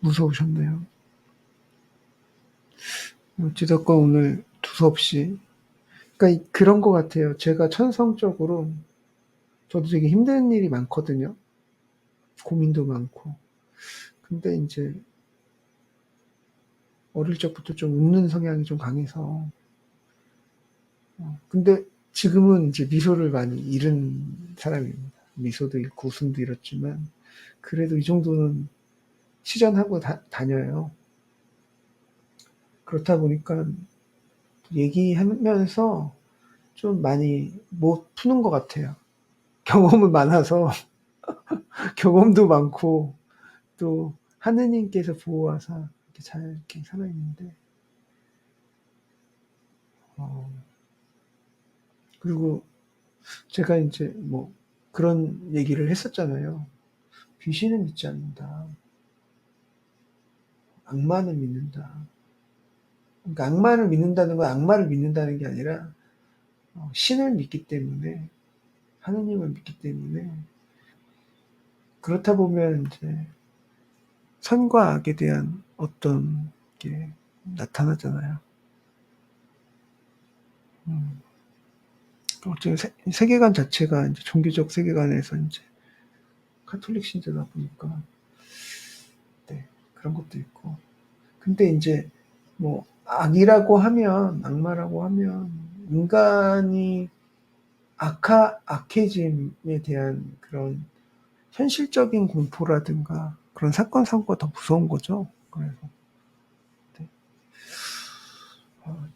무서우셨네요. 어찌 됐건 오늘 두서없이 그러니까 그런 것 같아요. 제가 천성적으로 저도 되게 힘든 일이 많거든요. 고민도 많고. 근데 인제 어릴 적부터 좀 웃는 성향이 좀 강해서 근데 지금은 이제 미소를 많이 잃은 사람입니다. 미소도 잃고 웃음도 잃었지만 그래도 이 정도는 시전하고 다녀요. 그렇다 보니까 얘기하면서 좀 많이 못 푸는 것 같아요. 경험은 많아서 경험도 많고 또 하느님께서 보호하사 이렇게 잘 이렇게 살아 있는데 어 그리고 제가 인제 뭐 그런 얘기를 했었잖아요. "귀신은 믿지 않는다. 악마는 믿는다." 그러니까 악마를 믿는다는 건 악마를 믿는다는 게 아니라 신을 믿기 때문에 하느님을 믿기 때문에 그렇다 보면 인제 선과 악에 대한 어떤 게 나타나잖아요. 음. 어쨌든 세계관 자체가 인제 종교적 세계관에서 인제 카톨릭 신자다 보니까 네 그런 것도 있고. 근데 인제 뭐 악마라고 하면 인간이 악해짐에 대한 그런 현실적인 공포라든가 그런 사건 사고가 더 무서운 거죠. 그래서 네.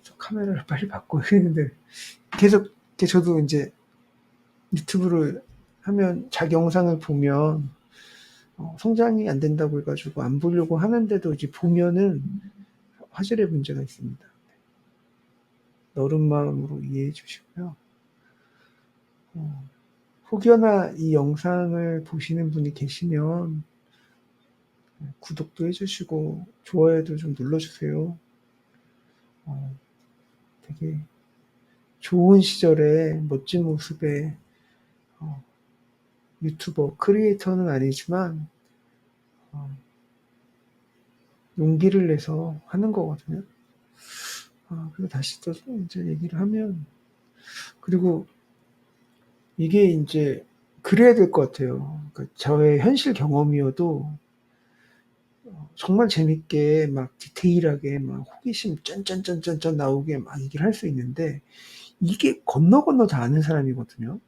저 카메라를 빨리 바꿔야 되는데 계속 이렇게 저도 인제 유튜브를 하면 자기 영상을 보면 성장이 안 된다고 해 가지고 안 보려고 하는데도 이제 보면은 화질에 문제가 있습니다. 너른 마음으로 이해해 주시고요. 어 혹여나 이 영상을 보시는 분이 계시면 구독도 해 주시고 좋아요도 좀 눌러 주세요. 어 되게 좋은 시절에 멋진 모습의 어 유튜버, 크리에이터는 아니지만 어 용기를 내서 하는 거거든요. 그리고 다시 또 인제 얘기를 하면 그리고 이게 인제 그래야 될 것 같아요. 그러니까 저의 현실 경험이어도 정말 재밌게 막 디테일하게 막 호기심 짠짠짠짠짠 나오게 막 얘기를 할 수 있는데 이게 건너 다 아는 사람이거든요.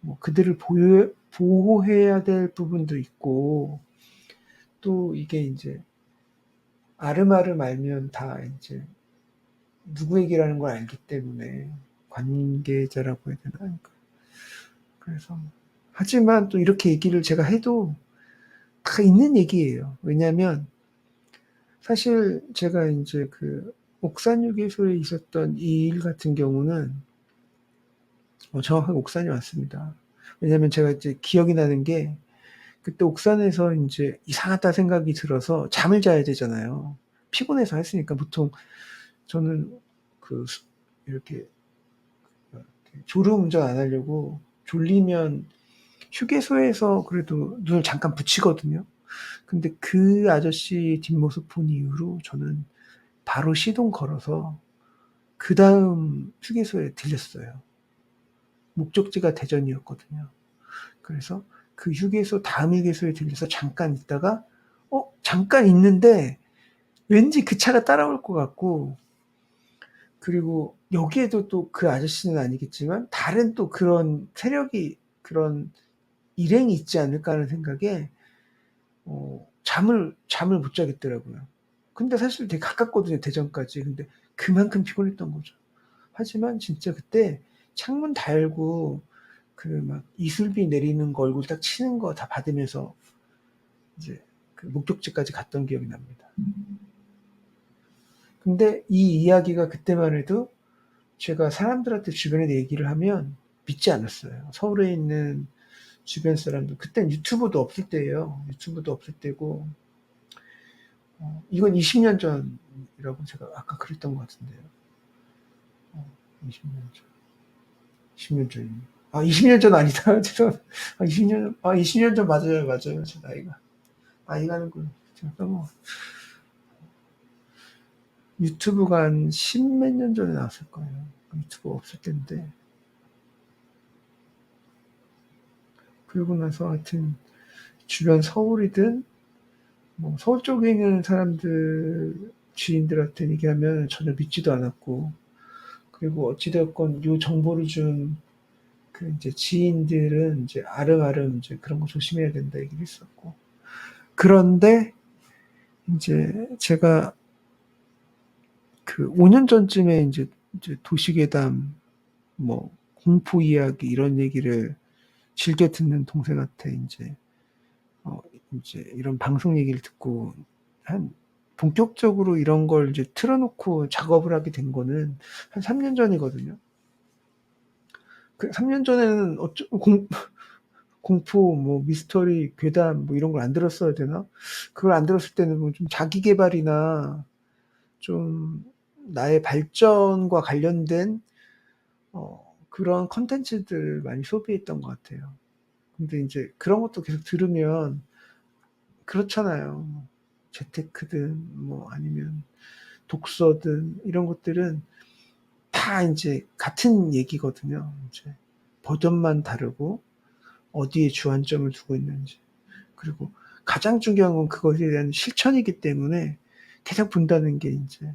뭐 그들을 보호해야 될 부분도 있고 또 이게 인제 아름아름 알면 다 인제 누구 얘기라는 걸 알기 때문에 관계자라고 해야 되나? 그러니까 그래서 하지만 또 이렇게 얘기를 제가 해도 다 있는 얘기예요. 왜냐하면 사실 제가 인제 그 옥산유괴소에 있었던 이 일 같은 경우는 정확하게 옥산이 맞습니다. 왜냐면 제가 이제 기억이 나는 게 그때 옥산에서 인제 '이상하다.' 생각이 들어서 잠을 자야 되잖아요. 피곤해서 했으니까. 보통 저는 그 이렇게 졸음운전 안 하려고 졸리면 휴게소에서 그래도 눈을 잠깐 붙이거든요. 근데 그 아저씨 뒷모습 본 이후로 저는 바로 시동 걸어서 그다음 휴게소에 들렸어요. 목적지가 대전이었거든요. 그래서 그 휴게소 다음 휴게소에 들려서 잠깐 있다가 잠깐 있는데 왠지 그 차가 따라올 것 같고, 그리고 여기에도 또 그 아저씨는 아니겠지만 다른 또 그런 세력이, 그런 일행이 있지 않을까 하는 생각에 잠을 못 자겠더라고요. 근데 사실 되게 가깝거든요, 대전까지. 근데 그만큼 피곤했던 거죠. 하지만 진짜 그때 창문 다 열고 그 막 이슬비 내리는 거 얼굴 딱 치는 거 다 받으면서 이제 그 목적지까지 갔던 기억이 납니다. 근데 이 이야기가 그때만 해도 제가 사람들한테 주변에 얘기를 하면 믿지 않았어요. 서울에 있는 주변 사람들, 그땐 유튜브도 없을 때예요. 유튜브도 없을 때고, 이건 20년 전이라고 제가 아까 그랬던 것 같은데요. 20년 전. 20년 전입니다. 20년 전 아니다. 죄송합니다. 20년 전 맞아요. 맞아요. 제 나이가는 제가 까먹어. 유튜브가 한 10몇 년 전에 나왔을 거예요. 유튜브 없을 때인데. 그러고 나서 하여튼 주변 서울이든 뭐 서울 쪽에 있는 사람들 지인들한테 얘기하면 전혀 믿지도 않았고, 그리고 어찌되었건 요 정보를 준 그 이제 지인들은 이제 아름아름 이제 그런 거 조심해야 된다 얘기를 했었고. 그런데 이제 제가 그 5년 전쯤에 이제 도시괴담, 뭐 공포 이야기 이런 얘기를 즐겨 듣는 동생한테 어 인제 이런 방송 얘기를 듣고 한 본격적으로 이런 걸 이제 틀어 놓고 작업을 하게 된 거는 한 3년 전이거든요. 그 3년 전에는 어쩌 공 공포 뭐 미스터리 괴담 뭐 이런 걸 안 들었어야 되나? 그걸 안 들었을 때는 뭐 좀 자기 계발이나 좀 나의 발전과 관련된 그런 콘텐츠들을 많이 소비했던 것 같아요. 근데 인제 그런 것도 계속 들으면 그렇잖아요. 뭐 재테크든 뭐 아니면 독서든 이런 것들은 다 인제 같은 얘기거든요. 인제 버전만 다르고 어디에 주안점을 두고 있는지. 그리고 가장 중요한 건 그것에 대한 실천이기 때문에 계속 본다는 게 인제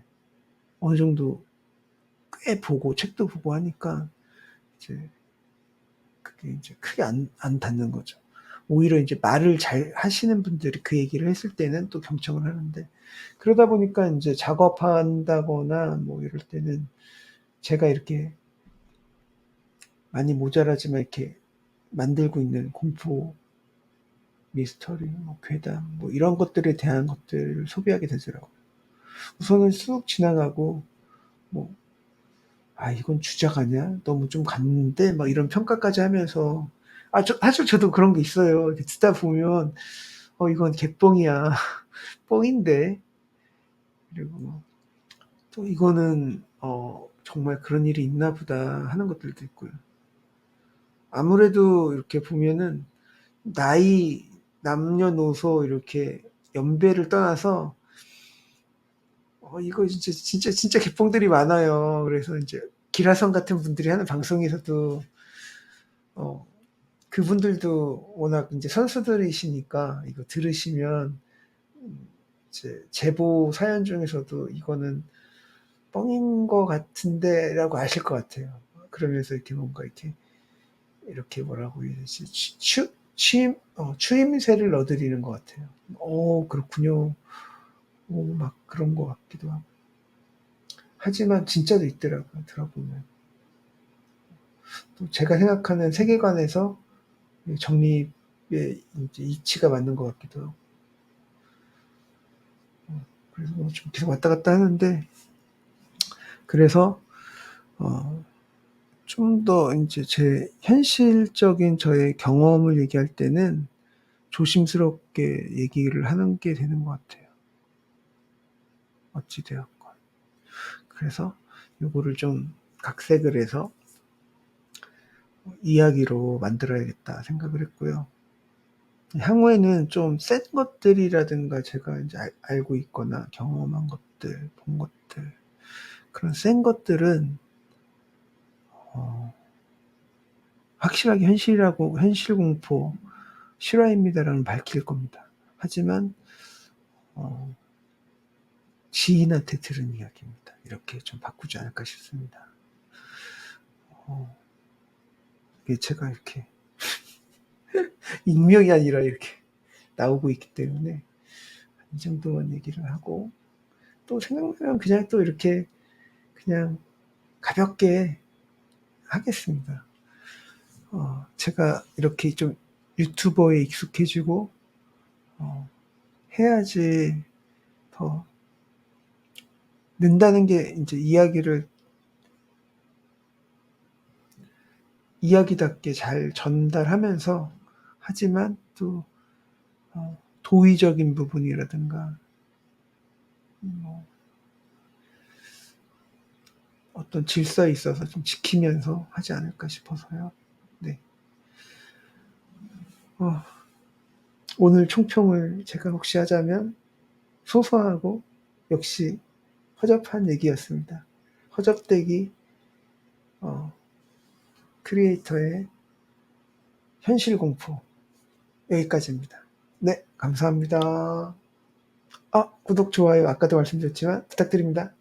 어느 정도 꽤 보고 책도 보고 하니까 이제 그게 인제 크게 안 닿는 거죠. 오히려 인제 말을 잘 하시는 분들이 그 얘기를 했을 때는 또 경청을 하는데, 그러다 보니까 인제 작업한다거나 뭐 이럴 때는 제가 이렇게 많이 모자라지만 이렇게 만들고 있는 공포, 미스터리, 뭐 괴담 뭐 이런 것들에 대한 것들을 소비하게 되더라고요. 우선은 쑥 지나가고 뭐 '아 이건 주작 아니야? 너무 좀 갔는데?' 막 이런 평가까지 하면서, 사실 저도 그런 게 있어요. 이렇게 듣다 보면 '이건 개뻥이야. 뻥인데.' 그리고 또 '이거는 정말 그런 일이 있나 보다.' 하는 것들도 있고요. 아무래도 이렇게 보면은 나이, 남녀노소 이렇게 연배를 떠나서 이거 진짜 개뻥들이 많아요. 그래서 인제 기라성 같은 분들이 하는 방송에서도 어 그분들도 워낙 인제 선수들이시니까 이거 들으시면 이제 제보 사연 중에서도 '이거는 뻥인 것 같은데.'라고 아실 것 같아요. 그러면서 이렇게 뭔가 이렇게 뭐라고 해야 되지? 추임새를 넣어 드리는 것 같아요. 그렇군요.' 막 그런 것 같기도 하고. 하지만 진짜도 있더라고요, 들어보면. 또 제가 생각하는 세계관에서 이 정립의 인제 이치가 맞는 것 같기도 하고. 그래서 뭐 좀 계속 왔다 갔다 하는데, 그래서 어 좀 더 인제 제 현실적인 저의 경험을 얘기할 때는 조심스럽게 얘기를 하는 게 되는 것 같아요, 어찌 되었건. 그래서 요거를 좀 각색을 해서 '이야기로 만들어야겠다.' 생각을 했고요. 향후에는 좀 센 것들이라든가 제가 인제 알고 있거나 경험한 것들, 본 것들, 그런 센 것들은 어 확실하게 현실이라고 '현실 공포, 실화입니다.'라는 밝힐 겁니다. 하지만 어 '지인한테 들은 이야기입니다.' 이렇게 좀 바꾸지 않을까 싶습니다. 어 이게 제가 이렇게 익명이 아니라 이렇게 나오고 있기 때문에 이 정도만 얘기를 하고, 또 생각나면 그냥 또 이렇게 그냥 가볍게 하겠습니다. 제가 이렇게 좀 유튜버에 익숙해지고 해야지 더 는다는 게 인제 이야기답게 잘 전달하면서, 하지만 또 도의적인 부분이라든가 뭐 어떤 질서에 있어서 좀 지키면서 하지 않을까 싶어서요. 네. 어 오늘 총평을 제가 혹시 하자면 소소하고 역시 허접한 얘기였습니다. 허접대기 어 크리에이터의 현실 공포, 여기까지입니다. 네, 감사합니다. 구독, 좋아요 아까도 말씀드렸지만 부탁드립니다.